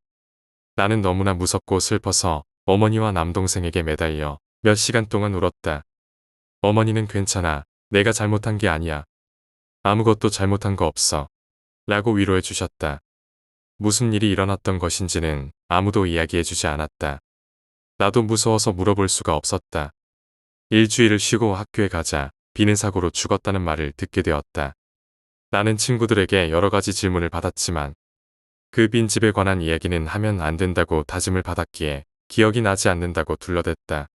나는 너무나 무섭고 슬퍼서 어머니와 남동생에게 매달려 몇 시간 동안 울었다. 어머니는 괜찮아. 내가 잘못한 게 아니야. 아무것도 잘못한 거 없어. 라고 위로해 주셨다. 무슨 일이 일어났던 것인지는 아무도 이야기해 주지 않았다. 나도 무서워서 물어볼 수가 없었다. 일주일을 쉬고 학교에 가자 B는 사고로 죽었다는 말을 듣게 되었다. 나는 친구들에게 여러 가지 질문을 받았지만 그 빈집에 관한 이야기는 하면 안 된다고 다짐을 받았기에 기억이 나지 않는다고 둘러댔다.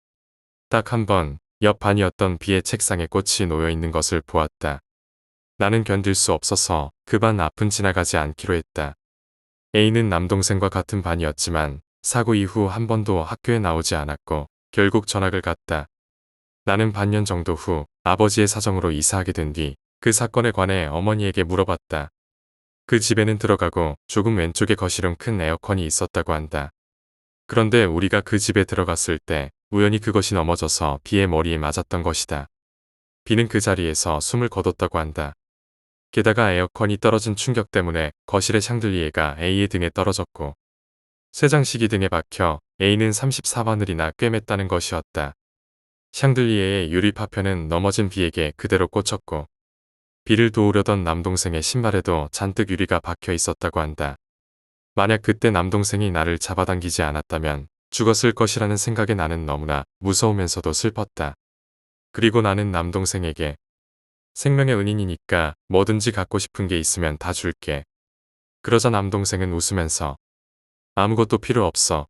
딱 한 번 옆 반이었던 B의 책상에 꽃이 놓여 있는 것을 보았다. 나는 견딜 수 없어서 그 반 앞은 지나가지 않기로 했다. A는 남동생과 같은 반이었지만 사고 이후 한 번도 학교에 나오지 않았고 결국 전학을 갔다. 나는 반년 정도 후 아버지의 사정으로 이사하게 된 뒤 그 사건에 관해 어머니에게 물어봤다. 그 집에는 들어가고 조금 왼쪽에 거실은 큰 에어컨이 있었다고 한다. 그런데 우리가 그 집에 들어갔을 때 우연히 그것이 넘어져서 B의 머리에 맞았던 것이다. B는 그 자리에서 숨을 거뒀다고 한다. 게다가 에어컨이 떨어진 충격 때문에 거실의 샹들리에가 A의 등에 떨어졌고 쇠장식이 등에 박혀 A는 34바늘이나 꿰맸다는 것이었다. 샹들리에의 유리 파편은 넘어진 B에게 그대로 꽂혔고 비를 도우려던 남동생의 신발에도 잔뜩 유리가 박혀 있었다고 한다. 만약 그때 남동생이 나를 잡아당기지 않았다면 죽었을 것이라는 생각에 나는 너무나 무서우면서도 슬펐다. 그리고 나는 남동생에게 생명의 은인이니까 뭐든지 갖고 싶은 게 있으면 다 줄게. 그러자 남동생은 웃으면서 아무것도 필요 없어.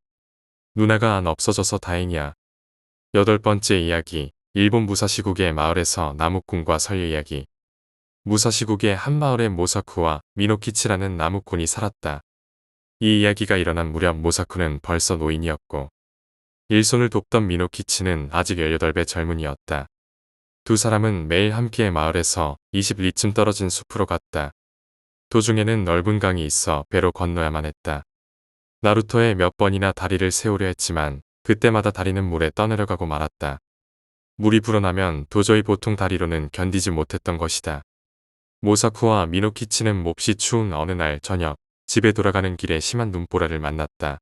누나가 안 없어져서 다행이야. 8번째 이야기. 일본 무사시국의 마을에서 나무꾼과 설리 이야기. 무사시국의 한 마을에 모사쿠와 미노키치라는 나무꾼이 살았다. 이 이야기가 일어난 무렵 모사쿠는 벌써 노인이었고 일손을 돕던 미노키치는 아직 18배 젊은이였다. 두 사람은 매일 함께 마을에서 20리쯤 떨어진 숲으로 갔다. 도중에는 넓은 강이 있어 배로 건너야만 했다. 나루토에 몇 번이나 다리를 세우려 했지만 그때마다 다리는 물에 떠내려가고 말았다. 물이 불어나면 도저히 보통 다리로는 견디지 못했던 것이다. 모사쿠와 미노키치는 몹시 추운 어느 날 저녁 집에 돌아가는 길에 심한 눈보라를 만났다.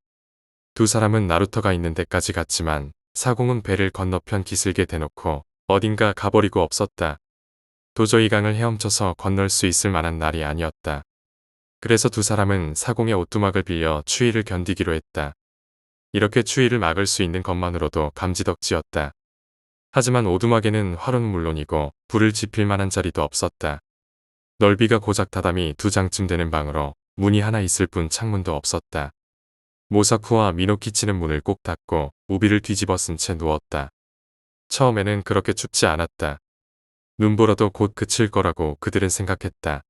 두 사람은 나루토가 있는 데까지 갔지만 사공은 배를 건너편 기슭에 대놓고 어딘가 가버리고 없었다. 도저히 강을 헤엄쳐서 건널 수 있을 만한 날이 아니었다. 그래서 두 사람은 사공의 오두막을 빌려 추위를 견디기로 했다. 이렇게 추위를 막을 수 있는 것만으로도 감지덕지였다. 하지만 오두막에는 화로는 물론이고 불을 지필 만한 자리도 없었다. 넓이가 고작 다다미 2장쯤 되는 방으로 문이 하나 있을 뿐 창문도 없었다. 모사쿠와 미노키치는 문을 꼭 닫고 우비를 뒤집어 쓴 채 누웠다. 처음에는 그렇게 춥지 않았다. 눈보라도 곧 그칠 거라고 그들은 생각했다.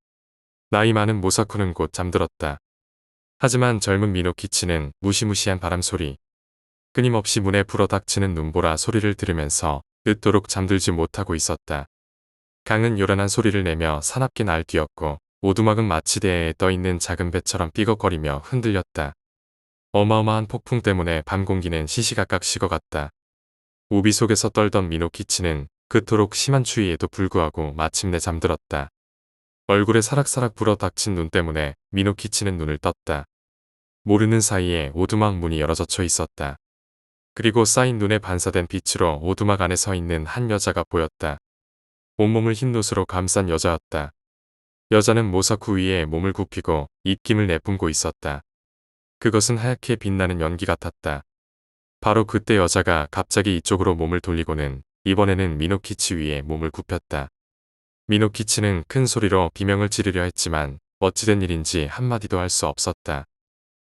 나이 많은 모사쿠는 곧 잠들었다. 하지만 젊은 미노키치는 무시무시한 바람소리, 끊임없이 문에 불어닥치는 눈보라 소리를 들으면서 늦도록 잠들지 못하고 있었다. 강은 요란한 소리를 내며 사납게 날뛰었고 오두막은 마치 대해에 떠있는 작은 배처럼 삐걱거리며 흔들렸다. 어마어마한 폭풍 때문에 밤 공기는 시시각각 식어갔다. 우비 속에서 떨던 미노키치는 그토록 심한 추위에도 불구하고 마침내 잠들었다. 얼굴에 사락사락 불어닥친 눈 때문에 미노키치는 눈을 떴다. 모르는 사이에 오두막 문이 열어젖혀 있었다. 그리고 쌓인 눈에 반사된 빛으로 오두막 안에 서 있는 한 여자가 보였다. 온몸을 흰옷으로 감싼 여자였다. 여자는 모사쿠 위에 몸을 굽히고 입김을 내뿜고 있었다. 그것은 하얗게 빛나는 연기 같았다. 바로 그때 여자가 갑자기 이쪽으로 몸을 돌리고는 이번에는 미노키치 위에 몸을 굽혔다. 미노키치는 큰 소리로 비명을 지르려 했지만 어찌된 일인지 한마디도 할 수 없었다.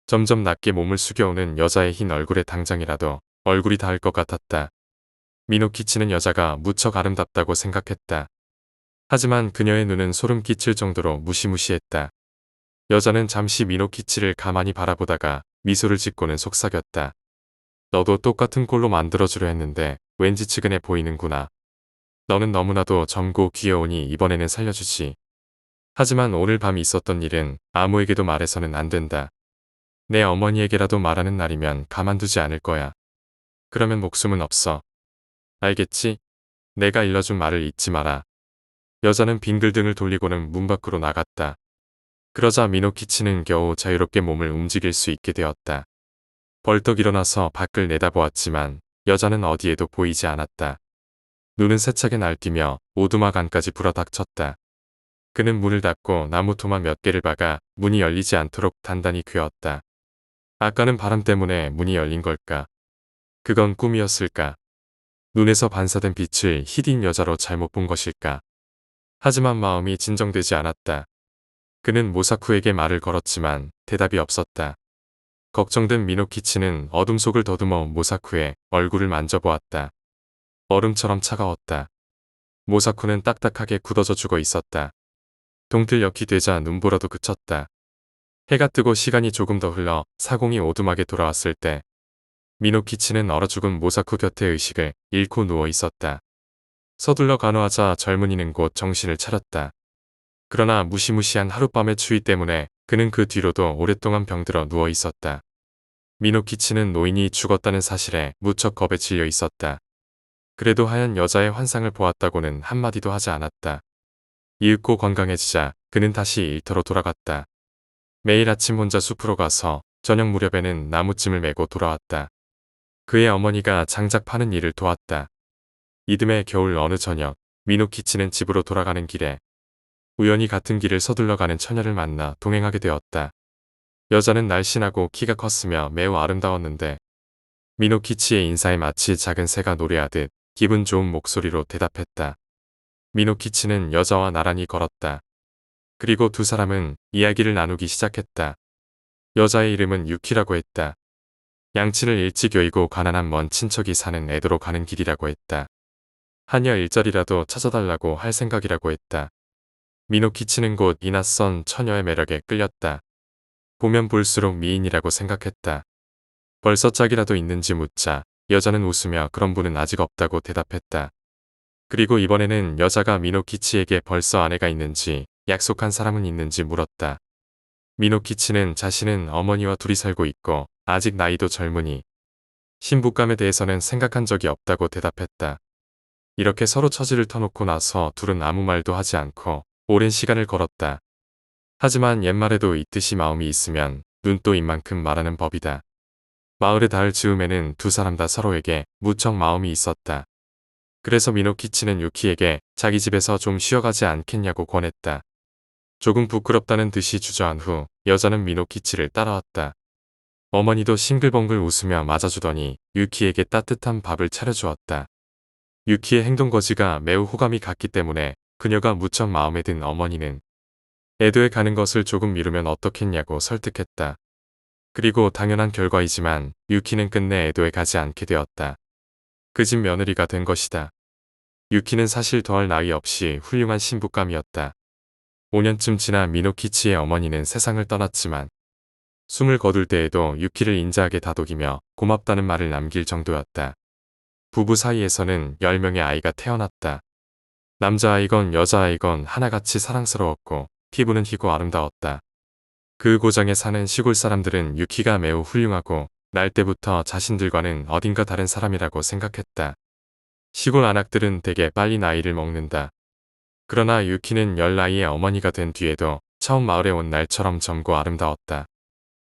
점점 낮게 몸을 숙여오는 여자의 흰 얼굴에 당장이라도 얼굴이 닿을 것 같았다. 미노키치는 여자가 무척 아름답다고 생각했다. 하지만 그녀의 눈은 소름 끼칠 정도로 무시무시했다. 여자는 잠시 미노키치를 가만히 바라보다가 미소를 짓고는 속삭였다. 너도 똑같은 꼴로 만들어주려 했는데 왠지 측은해 보이는구나. 너는 너무나도 젊고 귀여우니 이번에는 살려주지. 하지만 오늘 밤 있었던 일은 아무에게도 말해서는 안 된다. 내 어머니에게라도 말하는 날이면 가만두지 않을 거야. 그러면 목숨은 없어. 알겠지? 내가 일러준 말을 잊지 마라. 여자는 빙글등을 돌리고는 문 밖으로 나갔다. 그러자 미노키치는 겨우 자유롭게 몸을 움직일 수 있게 되었다. 벌떡 일어나서 밖을 내다보았지만 여자는 어디에도 보이지 않았다. 눈은 세차게 날뛰며 오두막 안까지 불어닥쳤다. 그는 문을 닫고 나무 토막 몇 개를 박아 문이 열리지 않도록 단단히 괴었다. 아까는 바람 때문에 문이 열린 걸까? 그건 꿈이었을까? 눈에서 반사된 빛을 희딘 여자로 잘못 본 것일까? 하지만 마음이 진정되지 않았다. 그는 모사쿠에게 말을 걸었지만 대답이 없었다. 걱정된 미노키치는 어둠 속을 더듬어 모사쿠의 얼굴을 만져보았다. 얼음처럼 차가웠다. 모사쿠는 딱딱하게 굳어져 죽어 있었다. 동틀녘이 되자 눈보라도 그쳤다. 해가 뜨고 시간이 조금 더 흘러 사공이 오두막에 돌아왔을 때 미노키치는 얼어 죽은 모사쿠 곁에 의식을 잃고 누워 있었다. 서둘러 간호하자 젊은이는 곧 정신을 차렸다. 그러나 무시무시한 하룻밤의 추위 때문에 그는 그 뒤로도 오랫동안 병들어 누워 있었다. 미노키치는 노인이 죽었다는 사실에 무척 겁에 질려 있었다. 그래도 하얀 여자의 환상을 보았다고는 한마디도 하지 않았다. 이윽고 건강해지자 그는 다시 일터로 돌아갔다. 매일 아침 혼자 숲으로 가서 저녁 무렵에는 나무찜을 메고 돌아왔다. 그의 어머니가 장작 파는 일을 도왔다. 이듬해 겨울 어느 저녁 미노키치는 집으로 돌아가는 길에 우연히 같은 길을 서둘러 가는 처녀를 만나 동행하게 되었다. 여자는 날씬하고 키가 컸으며 매우 아름다웠는데 미노키치의 인사에 마치 작은 새가 노래하듯 기분 좋은 목소리로 대답했다. 미노키치는 여자와 나란히 걸었다. 그리고 두 사람은 이야기를 나누기 시작했다. 여자의 이름은 유키라고 했다. 양친을 일찍 여의고 가난한 먼 친척이 사는 에도로 가는 길이라고 했다. 하녀 일자리라도 찾아달라고 할 생각이라고 했다. 미노키치는 곧 이 낯선 처녀의 매력에 끌렸다. 보면 볼수록 미인이라고 생각했다. 벌써 짝이라도 있는지 묻자 여자는 웃으며 그런 분은 아직 없다고 대답했다. 그리고 이번에는 여자가 미노키치에게 벌써 아내가 있는지 약속한 사람은 있는지 물었다. 미노키치는 자신은 어머니와 둘이 살고 있고 아직 나이도 젊으니 신부감에 대해서는 생각한 적이 없다고 대답했다. 이렇게 서로 처지를 터놓고 나서 둘은 아무 말도 하지 않고 오랜 시간을 걸었다. 하지만 옛말에도 있듯이 마음이 있으면 눈도 입만큼 말하는 법이다. 마을에 닿을 즈음에는 두 사람 다 서로에게 무척 마음이 있었다. 그래서 미노키치는 유키에게 자기 집에서 좀 쉬어가지 않겠냐고 권했다. 조금 부끄럽다는 듯이 주저한 후 여자는 미노키치를 따라왔다. 어머니도 싱글벙글 웃으며 맞아주더니 유키에게 따뜻한 밥을 차려주었다. 유키의 행동거지가 매우 호감이 갔기 때문에 그녀가 무척 마음에 든 어머니는 에도에 가는 것을 조금 미루면 어떻겠냐고 설득했다. 그리고 당연한 결과이지만 유키는 끝내 에도에 가지 않게 되었다. 그 집 며느리가 된 것이다. 유키는 사실 더할 나위 없이 훌륭한 신부감이었다. 5년쯤 지나 미노키치의 어머니는 세상을 떠났지만 숨을 거둘 때에도 유키를 인자하게 다독이며 고맙다는 말을 남길 정도였다. 부부 사이에서는 10명의 아이가 태어났다. 남자아이건 여자아이건 하나같이 사랑스러웠고 피부는 희고 아름다웠다. 그 고장에 사는 시골 사람들은 유키가 매우 훌륭하고 날 때부터 자신들과는 어딘가 다른 사람이라고 생각했다. 시골 안악들은 대개 빨리 나이를 먹는다. 그러나 유키는 10나이의 어머니가 된 뒤에도 처음 마을에 온 날처럼 젊고 아름다웠다.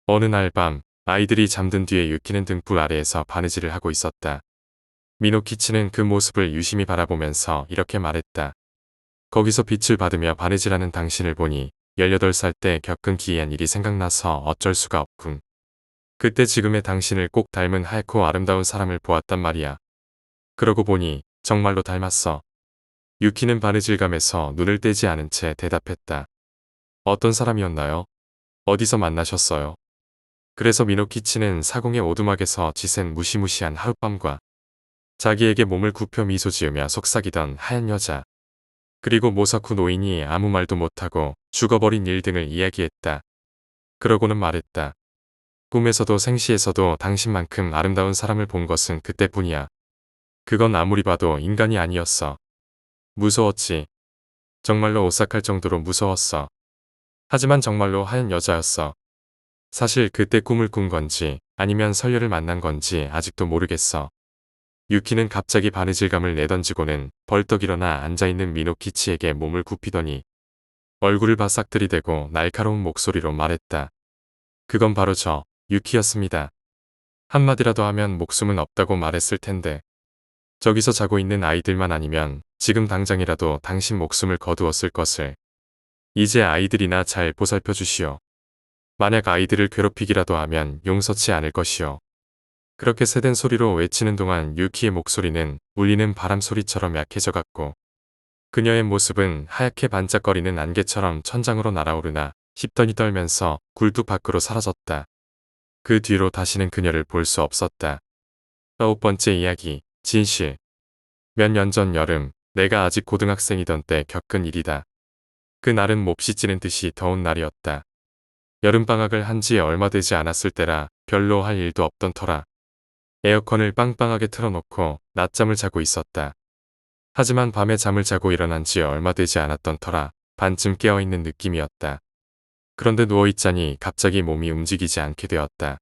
어느 날 밤 아이들이 잠든 뒤에 유키는 등불 아래에서 바느질을 하고 있었다. 미노키치는 그 모습을 유심히 바라보면서 이렇게 말했다. 거기서 빛을 받으며 바느질하는 당신을 보니 18살 때 겪은 기이한 일이 생각나서 어쩔 수가 없군. 그때 지금의 당신을 꼭 닮은 하얗고 아름다운 사람을 보았단 말이야. 그러고 보니 정말로 닮았어. 유키는 바느질감에서 눈을 떼지 않은 채 대답했다. 어떤 사람이었나요? 어디서 만나셨어요? 그래서 미노키치는 사공의 오두막에서 지샌 무시무시한 하룻밤과 자기에게 몸을 굽혀 미소 지으며 속삭이던 하얀 여자, 그리고 모사쿠 노인이 아무 말도 못하고 죽어버린 일 등을 이야기했다. 그러고는 말했다. 꿈에서도 생시에서도 당신만큼 아름다운 사람을 본 것은 그때뿐이야. 그건 아무리 봐도 인간이 아니었어. 무서웠지. 정말로 오싹할 정도로 무서웠어. 하지만 정말로 하얀 여자였어. 사실 그때 꿈을 꾼 건지 아니면 설녀를 만난 건지 아직도 모르겠어. 유키는 갑자기 바느질감을 내던지고는 벌떡 일어나 앉아있는 미노키치에게 몸을 굽히더니 얼굴을 바싹 들이대고 날카로운 목소리로 말했다. 그건 바로 저 유키였습니다. 한마디라도 하면 목숨은 없다고 말했을 텐데 저기서 자고 있는 아이들만 아니면 지금 당장이라도 당신 목숨을 거두었을 것을. 이제 아이들이나 잘 보살펴 주시오. 만약 아이들을 괴롭히기라도 하면 용서치 않을 것이오. 그렇게 세댄 소리로 외치는 동안 유키의 목소리는 울리는 바람 소리처럼 약해져 갔고 그녀의 모습은 하얗게 반짝거리는 안개처럼 천장으로 날아오르나 힙더니 떨면서 굴뚝 밖으로 사라졌다. 그 뒤로 다시는 그녀를 볼 수 없었다. 9번째 이야기, 진실. 몇 년 전 여름, 내가 아직 고등학생이던 때 겪은 일이다. 그날은 몹시 찌는 듯이 더운 날이었다. 여름방학을 한 지 얼마 되지 않았을 때라 별로 할 일도 없던 터라 에어컨을 빵빵하게 틀어놓고 낮잠을 자고 있었다. 하지만 밤에 잠을 자고 일어난 지 얼마 되지 않았던 터라 반쯤 깨어있는 느낌이었다. 그런데 누워있자니 갑자기 몸이 움직이지 않게 되었다.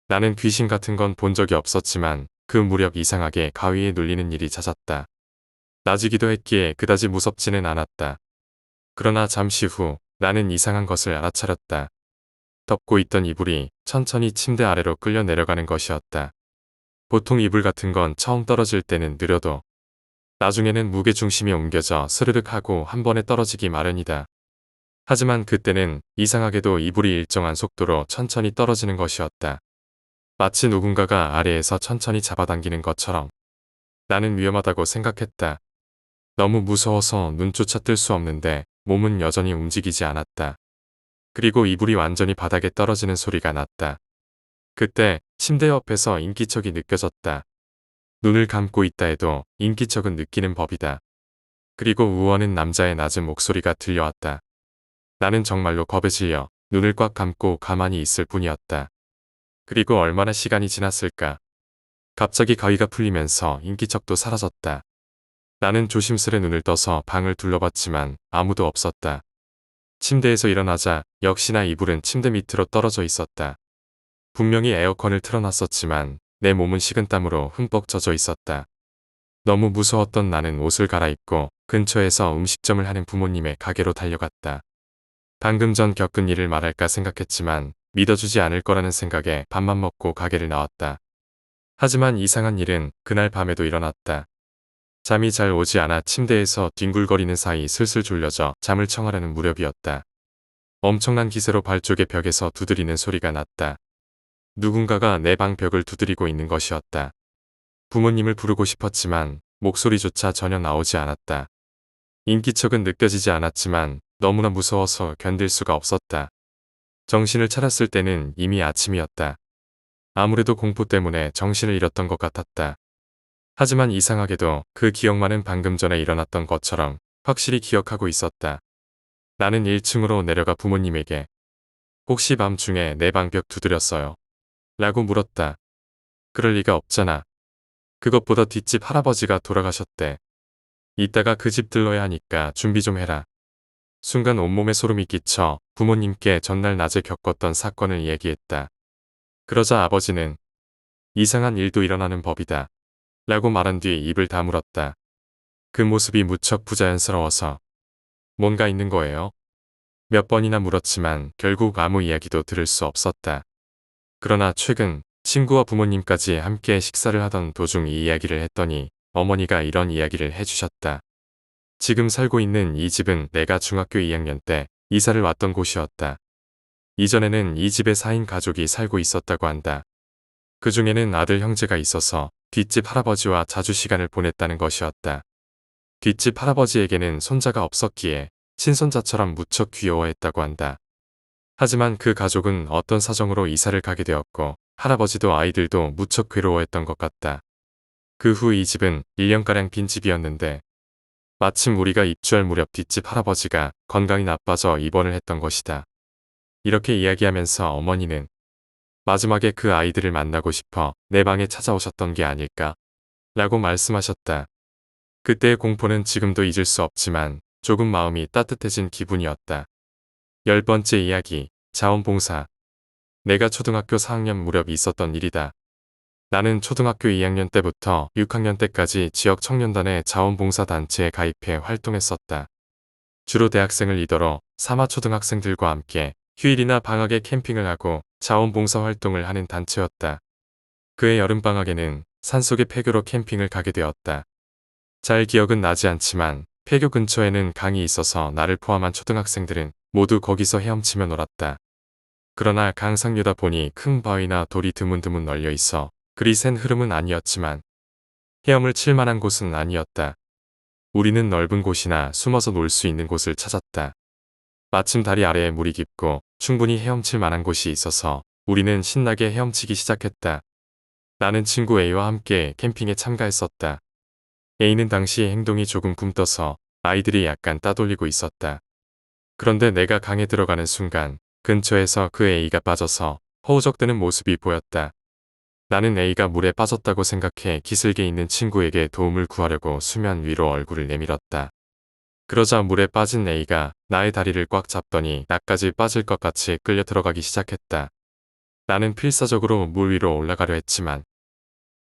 나는 귀신 같은 건 본 적이 없었지만 그 무렵 이상하게 가위에 눌리는 일이 잦았다. 낮이기도 했기에 그다지 무섭지는 않았다. 그러나 잠시 후 나는 이상한 것을 알아차렸다. 덮고 있던 이불이 천천히 침대 아래로 끌려 내려가는 것이었다. 보통 이불 같은 건 처음 떨어질 때는 느려도 나중에는 무게중심이 옮겨져 스르륵 하고 한 번에 떨어지기 마련이다. 하지만 그때는 이상하게도 이불이 일정한 속도로 천천히 떨어지는 것이었다. 마치 누군가가 아래에서 천천히 잡아당기는 것처럼. 나는 위험하다고 생각했다. 너무 무서워서 눈조차 뜰 수 없는데 몸은 여전히 움직이지 않았다. 그리고 이불이 완전히 바닥에 떨어지는 소리가 났다. 그때 침대 옆에서 인기척이 느껴졌다. 눈을 감고 있다 해도 인기척은 느끼는 법이다. 그리고 우원은 남자의 낮은 목소리가 들려왔다. 나는 정말로 겁에 질려 눈을 꽉 감고 가만히 있을 뿐이었다. 그리고 얼마나 시간이 지났을까. 갑자기 가위가 풀리면서 인기척도 사라졌다. 나는 조심스레 눈을 떠서 방을 둘러봤지만 아무도 없었다. 침대에서 일어나자 역시나 이불은 침대 밑으로 떨어져 있었다. 분명히 에어컨을 틀어놨었지만 내 몸은 식은땀으로 흠뻑 젖어 있었다. 너무 무서웠던 나는 옷을 갈아입고 근처에서 음식점을 하는 부모님의 가게로 달려갔다. 방금 전 겪은 일을 말할까 생각했지만 믿어주지 않을 거라는 생각에 밥만 먹고 가게를 나왔다. 하지만 이상한 일은 그날 밤에도 일어났다. 잠이 잘 오지 않아 침대에서 뒹굴거리는 사이 슬슬 졸려져 잠을 청하려는 무렵이었다. 엄청난 기세로 발 쪽의 벽에서 두드리는 소리가 났다. 누군가가 내 방 벽을 두드리고 있는 것이었다. 부모님을 부르고 싶었지만 목소리조차 전혀 나오지 않았다. 인기척은 느껴지지 않았지만 너무나 무서워서 견딜 수가 없었다. 정신을 차렸을 때는 이미 아침이었다. 아무래도 공포 때문에 정신을 잃었던 것 같았다. 하지만 이상하게도 그 기억만은 방금 전에 일어났던 것처럼 확실히 기억하고 있었다. 나는 1층으로 내려가 부모님에게 혹시 밤중에 내 방 벽 두드렸어요? 라고 물었다. 그럴 리가 없잖아. 그것보다 뒷집 할아버지가 돌아가셨대. 이따가 그 집 들러야 하니까 준비 좀 해라. 순간 온몸에 소름이 끼쳐 부모님께 전날 낮에 겪었던 사건을 얘기했다. 그러자 아버지는 이상한 일도 일어나는 법이다. 라고 말한 뒤 입을 다물었다. 그 모습이 무척 부자연스러워서 뭔가 있는 거예요? 몇 번이나 물었지만 결국 아무 이야기도 들을 수 없었다. 그러나 최근 친구와 부모님까지 함께 식사를 하던 도중 이 이야기를 했더니 어머니가 이런 이야기를 해주셨다. 지금 살고 있는 이 집은 내가 중학교 2학년 때 이사를 왔던 곳이었다. 이전에는 이 집에 4인 가족이 살고 있었다고 한다. 그 중에는 아들 형제가 있어서 뒷집 할아버지와 자주 시간을 보냈다는 것이었다. 뒷집 할아버지에게는 손자가 없었기에 친손자처럼 무척 귀여워했다고 한다. 하지만 그 가족은 어떤 사정으로 이사를 가게 되었고 할아버지도 아이들도 무척 괴로워했던 것 같다. 그 후 이 집은 1년가량 빈집이었는데 마침 우리가 입주할 무렵 뒷집 할아버지가 건강이 나빠져 입원을 했던 것이다. 이렇게 이야기하면서 어머니는 마지막에 그 아이들을 만나고 싶어 내 방에 찾아오셨던 게 아닐까? 라고 말씀하셨다. 그때의 공포는 지금도 잊을 수 없지만 조금 마음이 따뜻해진 기분이었다. 10번째 이야기, 자원봉사. 내가 초등학교 4학년 무렵 있었던 일이다. 나는 초등학교 2학년 때부터 6학년 때까지 지역 청년단의 자원봉사단체에 가입해 활동했었다. 주로 대학생을 리더로 사마초등학생들과 함께 휴일이나 방학에 캠핑을 하고 자원봉사 활동을 하는 단체였다. 그해 여름방학에는 산속의 폐교로 캠핑을 가게 되었다. 잘 기억은 나지 않지만 폐교 근처에는 강이 있어서 나를 포함한 초등학생들은 모두 거기서 헤엄치며 놀았다. 그러나 강 상류다 보니 큰 바위나 돌이 드문드문 널려 있어 그리 센 흐름은 아니었지만 헤엄을 칠 만한 곳은 아니었다. 우리는 넓은 곳이나 숨어서 놀 수 있는 곳을 찾았다. 마침 다리 아래에 물이 깊고 충분히 헤엄칠 만한 곳이 있어서 우리는 신나게 헤엄치기 시작했다. 나는 친구 A와 함께 캠핑에 참가했었다. A는 당시 행동이 조금 굼떠서 아이들이 약간 따돌리고 있었다. 그런데 내가 강에 들어가는 순간 근처에서 그 A가 빠져서 허우적대는 모습이 보였다. 나는 A가 물에 빠졌다고 생각해 기슭에 있는 친구에게 도움을 구하려고 수면 위로 얼굴을 내밀었다. 그러자 물에 빠진 A가 나의 다리를 꽉 잡더니 나까지 빠질 것 같이 끌려 들어가기 시작했다. 나는 필사적으로 물 위로 올라가려 했지만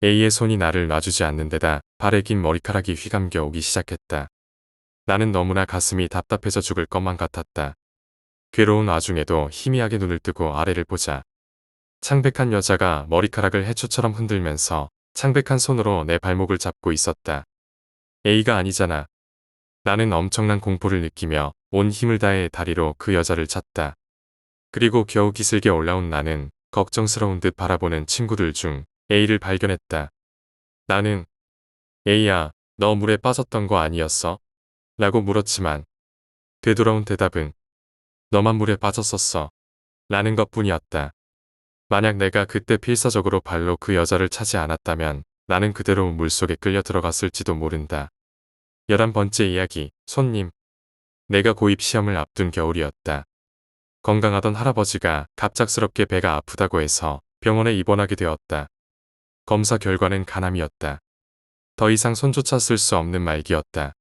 A의 손이 나를 놔주지 않는 데다 발에 긴 머리카락이 휘감겨 오기 시작했다. 나는 너무나 가슴이 답답해져 죽을 것만 같았다. 괴로운 와중에도 희미하게 눈을 뜨고 아래를 보자. 창백한 여자가 머리카락을 해초처럼 흔들면서 창백한 손으로 내 발목을 잡고 있었다. A가 아니잖아. 나는 엄청난 공포를 느끼며 온 힘을 다해 다리로 그 여자를 찼다. 그리고 겨우 기슭에 올라온 나는 걱정스러운 듯 바라보는 친구들 중 A를 발견했다. 나는 A야, 너 물에 빠졌던 거 아니었어? 라고 물었지만 되돌아온 대답은 너만 물에 빠졌었어. 라는 것뿐이었다. 만약 내가 그때 필사적으로 발로 그 여자를 차지 않았다면 나는 그대로 물속에 끌려 들어갔을지도 모른다. 11번째 이야기, 손님. 내가 고입 시험을 앞둔 겨울이었다. 건강하던 할아버지가 갑작스럽게 배가 아프다고 해서 병원에 입원하게 되었다. 검사 결과는 간암이었다. 더 이상 손조차 쓸 수 없는 말기였다.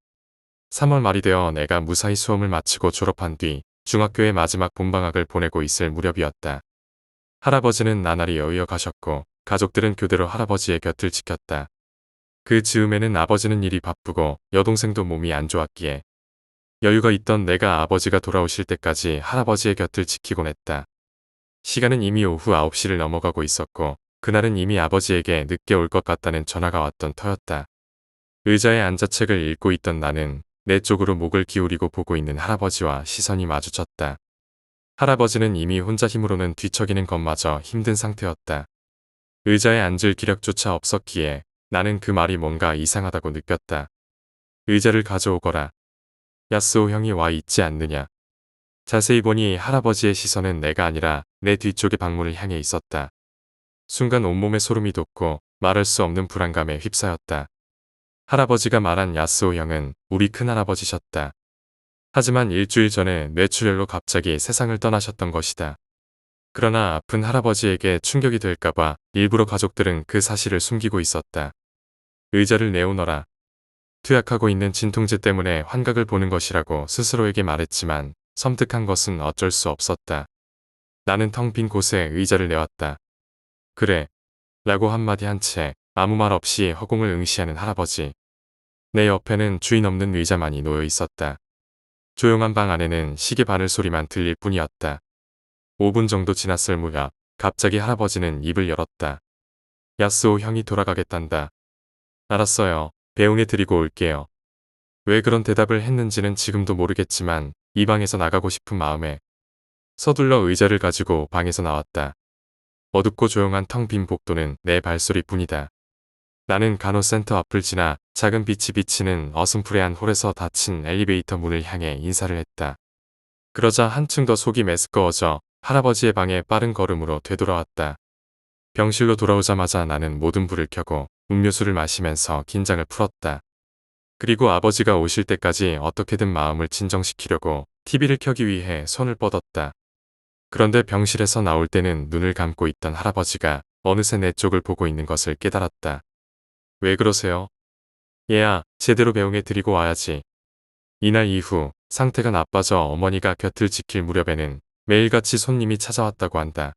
3월 말이 되어 내가 무사히 수험을 마치고 졸업한 뒤 중학교의 마지막 봄방학을 보내고 있을 무렵이었다. 할아버지는 나날이 여의어 가셨고 가족들은 교대로 할아버지의 곁을 지켰다. 그 즈음에는 아버지는 일이 바쁘고 여동생도 몸이 안 좋았기에 여유가 있던 내가 아버지가 돌아오실 때까지 할아버지의 곁을 지키곤 했다. 시간은 이미 오후 9시를 넘어가고 있었고 그날은 이미 아버지에게 늦게 올 것 같다는 전화가 왔던 터였다. 의자에 앉아 책을 읽고 있던 나는 내 쪽으로 목을 기울이고 보고 있는 할아버지와 시선이 마주쳤다. 할아버지는 이미 혼자 힘으로는 뒤척이는 것마저 힘든 상태였다. 의자에 앉을 기력조차 없었기에 나는 그 말이 뭔가 이상하다고 느꼈다. 의자를 가져오거라. 야스오 형이 와 있지 않느냐. 자세히 보니 할아버지의 시선은 내가 아니라 내 뒤쪽의 방문을 향해 있었다. 순간 온몸에 소름이 돋고 말할 수 없는 불안감에 휩싸였다. 할아버지가 말한 야스오 형은 우리 큰할아버지셨다. 하지만 일주일 전에 뇌출혈로 갑자기 세상을 떠나셨던 것이다. 그러나 아픈 할아버지에게 충격이 될까봐 일부러 가족들은 그 사실을 숨기고 있었다. 의자를 내오너라. 투약하고 있는 진통제 때문에 환각을 보는 것이라고 스스로에게 말했지만 섬뜩한 것은 어쩔 수 없었다. 나는 텅 빈 곳에 의자를 내왔다. 그래. 라고 한마디 한 채 아무 말 없이 허공을 응시하는 할아버지. 내 옆에는 주인 없는 의자만이 놓여 있었다. 조용한 방 안에는 시계 바늘 소리만 들릴 뿐이었다. 5분 정도 지났을 무렵 갑자기 할아버지는 입을 열었다. 야스오 형이 돌아가겠단다. 알았어요. 배웅해 드리고 올게요. 왜 그런 대답을 했는지는 지금도 모르겠지만 이 방에서 나가고 싶은 마음에 서둘러 의자를 가지고 방에서 나왔다. 어둡고 조용한 텅 빈 복도는 내 발소리뿐이다. 나는 간호센터 앞을 지나 작은 빛이 비치는 어슴푸레한 홀에서 닫힌 엘리베이터 문을 향해 인사를 했다. 그러자 한층 더 속이 메스꺼워져 할아버지의 방에 빠른 걸음으로 되돌아왔다. 병실로 돌아오자마자 나는 모든 불을 켜고 음료수를 마시면서 긴장을 풀었다. 그리고 아버지가 오실 때까지 어떻게든 마음을 진정시키려고 TV를 켜기 위해 손을 뻗었다. 그런데 병실에서 나올 때는 눈을 감고 있던 할아버지가 어느새 내 쪽을 보고 있는 것을 깨달았다. 왜 그러세요? 얘야, 제대로 배웅해 드리고 와야지. 이날 이후 상태가 나빠져 어머니가 곁을 지킬 무렵에는 매일같이 손님이 찾아왔다고 한다.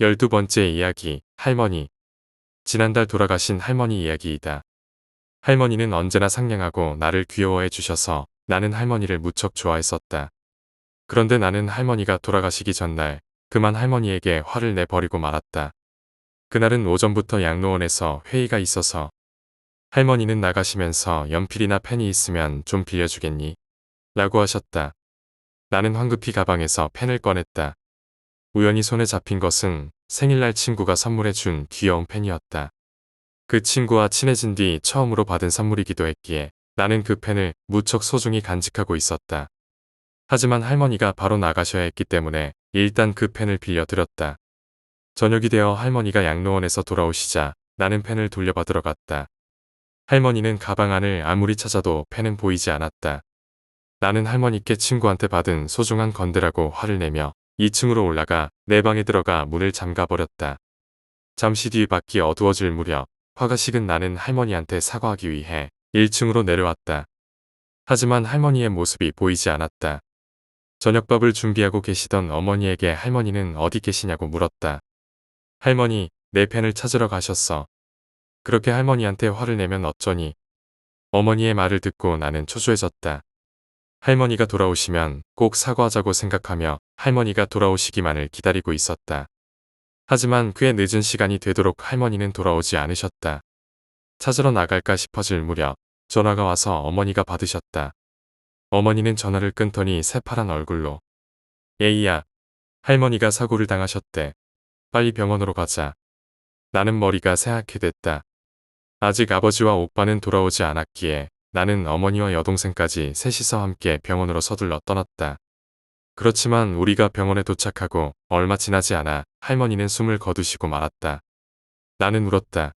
12번째 이야기, 할머니. 지난달 돌아가신 할머니 이야기이다. 할머니는 언제나 상냥하고 나를 귀여워해 주셔서 나는 할머니를 무척 좋아했었다. 그런데 나는 할머니가 돌아가시기 전날 그만 할머니에게 화를 내버리고 말았다. 그날은 오전부터 양로원에서 회의가 있어서 할머니는 나가시면서 연필이나 펜이 있으면 좀 빌려주겠니? 라고 하셨다. 나는 황급히 가방에서 펜을 꺼냈다. 우연히 손에 잡힌 것은 생일날 친구가 선물해준 귀여운 펜이었다. 그 친구와 친해진 뒤 처음으로 받은 선물이기도 했기에 나는 그 펜을 무척 소중히 간직하고 있었다. 하지만 할머니가 바로 나가셔야 했기 때문에 일단 그 펜을 빌려드렸다. 저녁이 되어 할머니가 양로원에서 돌아오시자 나는 펜을 돌려받으러 갔다. 할머니는 가방 안을 아무리 찾아도 펜은 보이지 않았다. 나는 할머니께 친구한테 받은 소중한 건데라고 화를 내며 2층으로 올라가 내 방에 들어가 문을 잠가버렸다. 잠시 뒤 밖이 어두워질 무렵 화가 식은 나는 할머니한테 사과하기 위해 1층으로 내려왔다. 하지만 할머니의 모습이 보이지 않았다. 저녁밥을 준비하고 계시던 어머니에게 할머니는 어디 계시냐고 물었다. 할머니, 내 펜을 찾으러 가셨어. 그렇게 할머니한테 화를 내면 어쩌니? 어머니의 말을 듣고 나는 초조해졌다. 할머니가 돌아오시면 꼭 사과하자고 생각하며 할머니가 돌아오시기만을 기다리고 있었다. 하지만 꽤 늦은 시간이 되도록 할머니는 돌아오지 않으셨다. 찾으러 나갈까 싶어질 무렵 전화가 와서 어머니가 받으셨다. 어머니는 전화를 끊더니 새파란 얼굴로 에이야, 할머니가 사고를 당하셨대. 빨리 병원으로 가자. 나는 머리가 새하얗게 됐다. 아직 아버지와 오빠는 돌아오지 않았기에 나는 어머니와 여동생까지 셋이서 함께 병원으로 서둘러 떠났다. 그렇지만 우리가 병원에 도착하고 얼마 지나지 않아 할머니는 숨을 거두시고 말았다. 나는 울었다.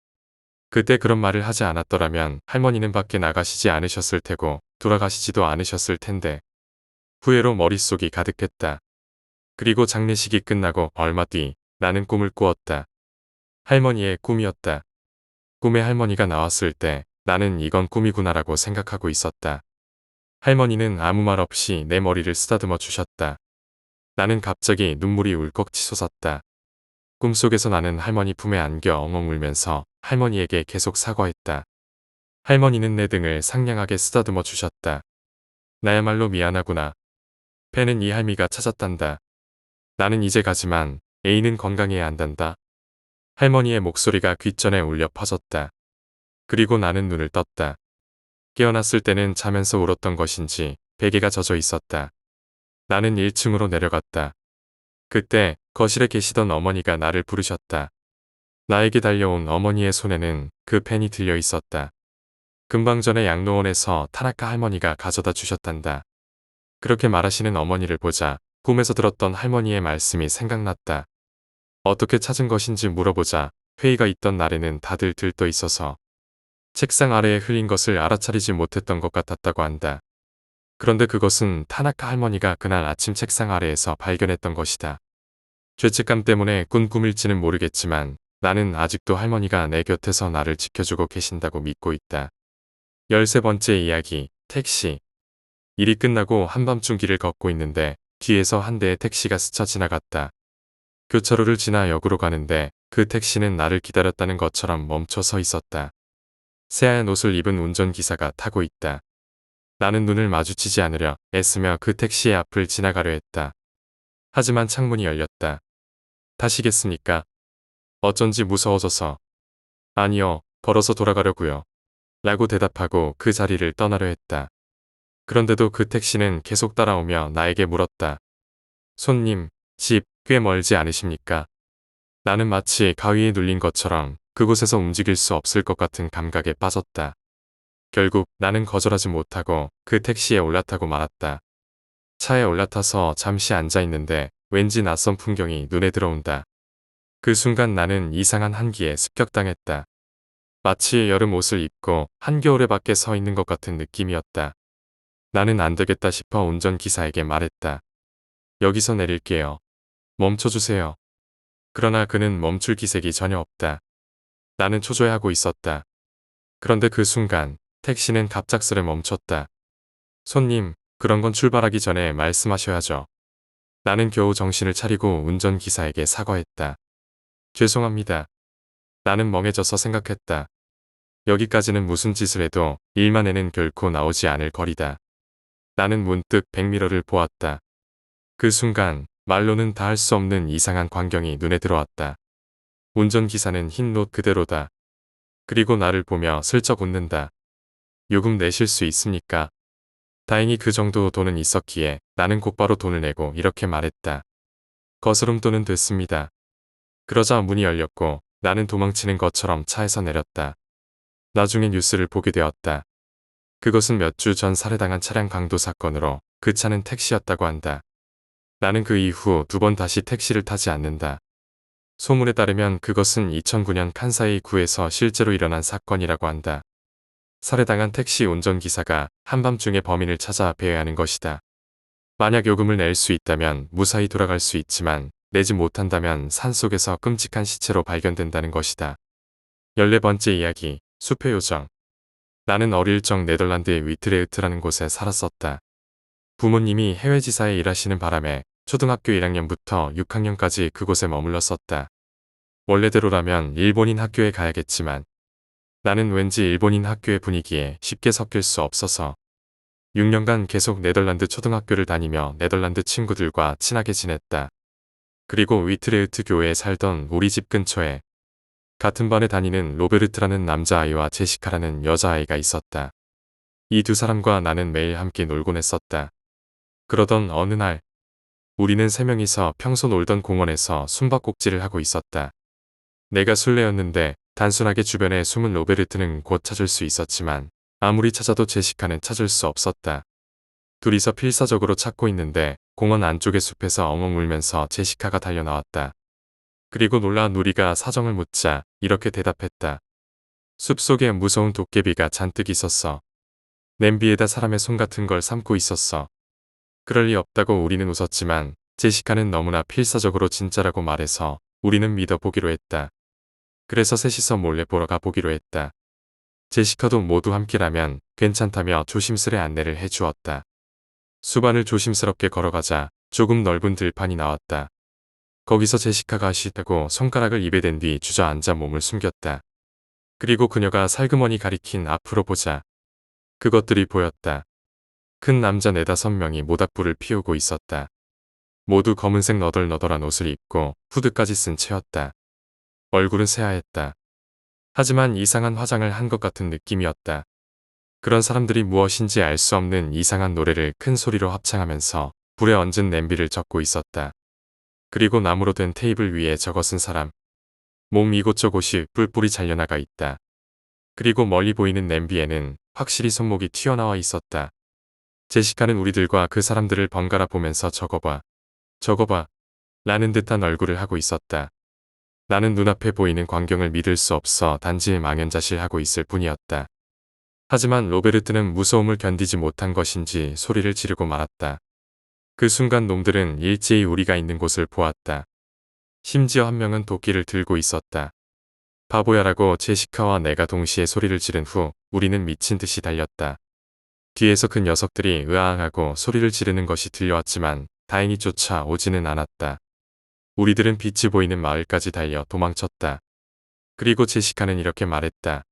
그때 그런 말을 하지 않았더라면 할머니는 밖에 나가시지 않으셨을 테고 돌아가시지도 않으셨을 텐데. 후회로 머릿속이 가득했다. 그리고 장례식이 끝나고 얼마 뒤 나는 꿈을 꾸었다. 할머니의 꿈이었다. 꿈에 할머니가 나왔을 때 나는 이건 꿈이구나라고 생각하고 있었다. 할머니는 아무 말 없이 내 머리를 쓰다듬어 주셨다. 나는 갑자기 눈물이 울컥 치솟았다. 꿈속에서 나는 할머니 품에 안겨 엉엉 울면서 할머니에게 계속 사과했다. 할머니는 내 등을 상냥하게 쓰다듬어 주셨다. 나야말로 미안하구나. 팬은 이 할미가 찾았단다. 나는 이제 가지만 A는 건강해야 한단다. 할머니의 목소리가 귓전에 울려 퍼졌다. 그리고 나는 눈을 떴다. 깨어났을 때는 자면서 울었던 것인지 베개가 젖어 있었다. 나는 1층으로 내려갔다. 그때 거실에 계시던 어머니가 나를 부르셨다. 나에게 달려온 어머니의 손에는 그 펜이 들려 있었다. 금방 전에 양로원에서 타나카 할머니가 가져다 주셨단다. 그렇게 말하시는 어머니를 보자 꿈에서 들었던 할머니의 말씀이 생각났다. 어떻게 찾은 것인지 물어보자 회의가 있던 날에는 다들 들떠 있어서 책상 아래에 흘린 것을 알아차리지 못했던 것 같았다고 한다. 그런데 그것은 타나카 할머니가 그날 아침 책상 아래에서 발견했던 것이다. 죄책감 때문에 꾼 꿈일지는 모르겠지만 나는 아직도 할머니가 내 곁에서 나를 지켜주고 계신다고 믿고 있다. 13번째 이야기, 택시. 일이 끝나고 한밤중 길을 걷고 있는데 뒤에서 한 대의 택시가 스쳐 지나갔다. 교차로를 지나 역으로 가는데 그 택시는 나를 기다렸다는 것처럼 멈춰 서 있었다. 새하얀 옷을 입은 운전기사가 타고 있다. 나는 눈을 마주치지 않으려 애쓰며 그 택시의 앞을 지나가려 했다. 하지만 창문이 열렸다. 타시겠습니까? 어쩐지 무서워져서. 아니요, 걸어서 돌아가려고요. 라고 대답하고 그 자리를 떠나려 했다. 그런데도 그 택시는 계속 따라오며 나에게 물었다. 손님, 집 꽤 멀지 않으십니까? 나는 마치 가위에 눌린 것처럼 그곳에서 움직일 수 없을 것 같은 감각에 빠졌다. 결국 나는 거절하지 못하고 그 택시에 올라타고 말았다. 차에 올라타서 잠시 앉아 있는데 왠지 낯선 풍경이 눈에 들어온다. 그 순간 나는 이상한 한기에 습격당했다. 마치 여름 옷을 입고 한겨울에 밖에 서 있는 것 같은 느낌이었다. 나는 안 되겠다 싶어 운전기사에게 말했다. 여기서 내릴게요. 멈춰주세요. 그러나 그는 멈출 기색이 전혀 없다. 나는 초조해하고 있었다. 그런데 그 순간 택시는 갑작스레 멈췄다. 손님, 그런 건 출발하기 전에 말씀하셔야죠. 나는 겨우 정신을 차리고 운전기사에게 사과했다. 죄송합니다. 나는 멍해져서 생각했다. 여기까지는 무슨 짓을 해도 일만에는 결코 나오지 않을 거리다. 나는 문득 백미러를 보았다. 그 순간 말로는 다 할 수 없는 이상한 광경이 눈에 들어왔다. 운전기사는 흰 옷 그대로다. 그리고 나를 보며 슬쩍 웃는다. 요금 내실 수 있습니까? 다행히 그 정도 돈은 있었기에 나는 곧바로 돈을 내고 이렇게 말했다. 거스름돈은 됐습니다. 그러자 문이 열렸고 나는 도망치는 것처럼 차에서 내렸다. 나중에 뉴스를 보게 되었다. 그것은 몇 주 전 살해당한 차량 강도 사건으로 그 차는 택시였다고 한다. 나는 그 이후 2번 다시 택시를 타지 않는다. 소문에 따르면 그것은 2009년 칸사이 구에서 실제로 일어난 사건이라고 한다. 살해당한 택시 운전기사가 한밤중에 범인을 찾아 배회하는 것이다. 만약 요금을 낼 수 있다면 무사히 돌아갈 수 있지만 내지 못한다면 산속에서 끔찍한 시체로 발견된다는 것이다. 14번째 이야기, 숲의 요정. 나는 어릴 적 네덜란드의 위트레흐트라는 곳에 살았었다. 부모님이 해외 지사에 일하시는 바람에 초등학교 1학년부터 6학년까지 그곳에 머물렀었다. 원래대로라면 일본인 학교에 가야겠지만 나는 왠지 일본인 학교의 분위기에 쉽게 섞일 수 없어서 6년간 계속 네덜란드 초등학교를 다니며 네덜란드 친구들과 친하게 지냈다. 그리고 위트레흐트 교회에 살던 우리 집 근처에 같은 반에 다니는 로베르트라는 남자아이와 제시카라는 여자아이가 있었다. 이 두 사람과 나는 매일 함께 놀곤 했었다. 그러던 어느 날 우리는 세 명이서 평소 놀던 공원에서 숨바꼭질을 하고 있었다. 내가 술래였는데 단순하게 주변에 숨은 로베르트는 곧 찾을 수 있었지만 아무리 찾아도 제시카는 찾을 수 없었다. 둘이서 필사적으로 찾고 있는데 공원 안쪽의 숲에서 엉엉 울면서 제시카가 달려나왔다. 그리고 놀라운 우리가 사정을 묻자 이렇게 대답했다. 숲속에 무서운 도깨비가 잔뜩 있었어. 냄비에다 사람의 손 같은 걸 삶고 있었어. 그럴 리 없다고 우리는 웃었지만 제시카는 너무나 필사적으로 진짜라고 말해서 우리는 믿어보기로 했다. 그래서 셋이서 몰래 보러 가보기로 했다. 제시카도 모두 함께라면 괜찮다며 조심스레 안내를 해주었다. 수반을 조심스럽게 걸어가자 조금 넓은 들판이 나왔다. 거기서 제시카가 싫다고 손가락을 입에 댄 뒤 주저앉아 몸을 숨겼다. 그리고 그녀가 살그머니 가리킨 앞으로 보자. 그것들이 보였다. 큰 남자 4~5명이 모닥불을 피우고 있었다. 모두 검은색 너덜너덜한 옷을 입고 후드까지 쓴 채였다. 얼굴은 새하였다. 하지만 이상한 화장을 한 것 같은 느낌이었다. 그런 사람들이 무엇인지 알 수 없는 이상한 노래를 큰 소리로 합창하면서 불에 얹은 냄비를 젓고 있었다. 그리고 나무로 된 테이블 위에 적어쓴 사람. 몸 이곳저곳이 뿔뿔이 잘려나가 있다. 그리고 멀리 보이는 냄비에는 확실히 손목이 튀어나와 있었다. 제시카는 우리들과 그 사람들을 번갈아 보면서 적어봐. 적어봐. 라는 듯한 얼굴을 하고 있었다. 나는 눈앞에 보이는 광경을 믿을 수 없어 단지 망연자실하고 있을 뿐이었다. 하지만 로베르트는 무서움을 견디지 못한 것인지 소리를 지르고 말았다. 그 순간 놈들은 일제히 우리가 있는 곳을 보았다. 심지어 한 명은 도끼를 들고 있었다. 바보야라고 제시카와 내가 동시에 소리를 지른 후 우리는 미친 듯이 달렸다. 뒤에서 그 녀석들이 으아앙하고 소리를 지르는 것이 들려왔지만 다행히 쫓아오지는 않았다. 우리들은 빛이 보이는 마을까지 달려 도망쳤다. 그리고 제시카는 이렇게 말했다.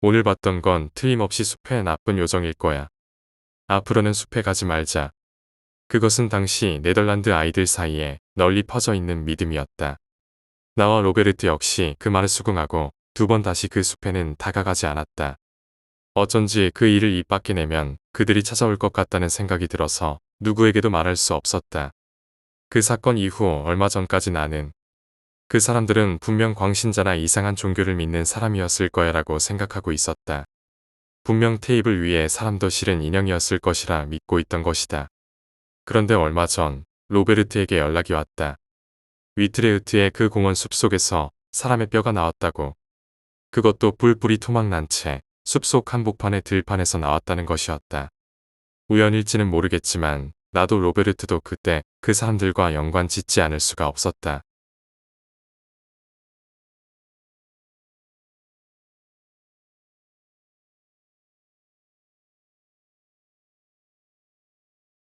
오늘 봤던 건 틀림없이 숲의 나쁜 요정일 거야. 앞으로는 숲에 가지 말자. 그것은 당시 네덜란드 아이들 사이에 널리 퍼져 있는 믿음이었다. 나와 로베르트 역시 그 말을 수긍하고 2번 다시 그 숲에는 다가가지 않았다. 어쩐지 그 일을 입 밖에 내면 그들이 찾아올 것 같다는 생각이 들어서 누구에게도 말할 수 없었다. 그 사건 이후 얼마 전까지 나는 그 사람들은 분명 광신자나 이상한 종교를 믿는 사람이었을 거야라고 생각하고 있었다. 분명 테이블 위에 사람도 실은 인형이었을 것이라 믿고 있던 것이다. 그런데 얼마 전 로베르트에게 연락이 왔다. 위트레흐트의 그 공원 숲속에서 사람의 뼈가 나왔다고. 그것도 뿔뿔이 토막난 채 숲속 한복판의 들판에서 나왔다는 것이었다. 우연일지는 모르겠지만 나도 로베르트도 그때 그 사람들과 연관 짓지 않을 수가 없었다.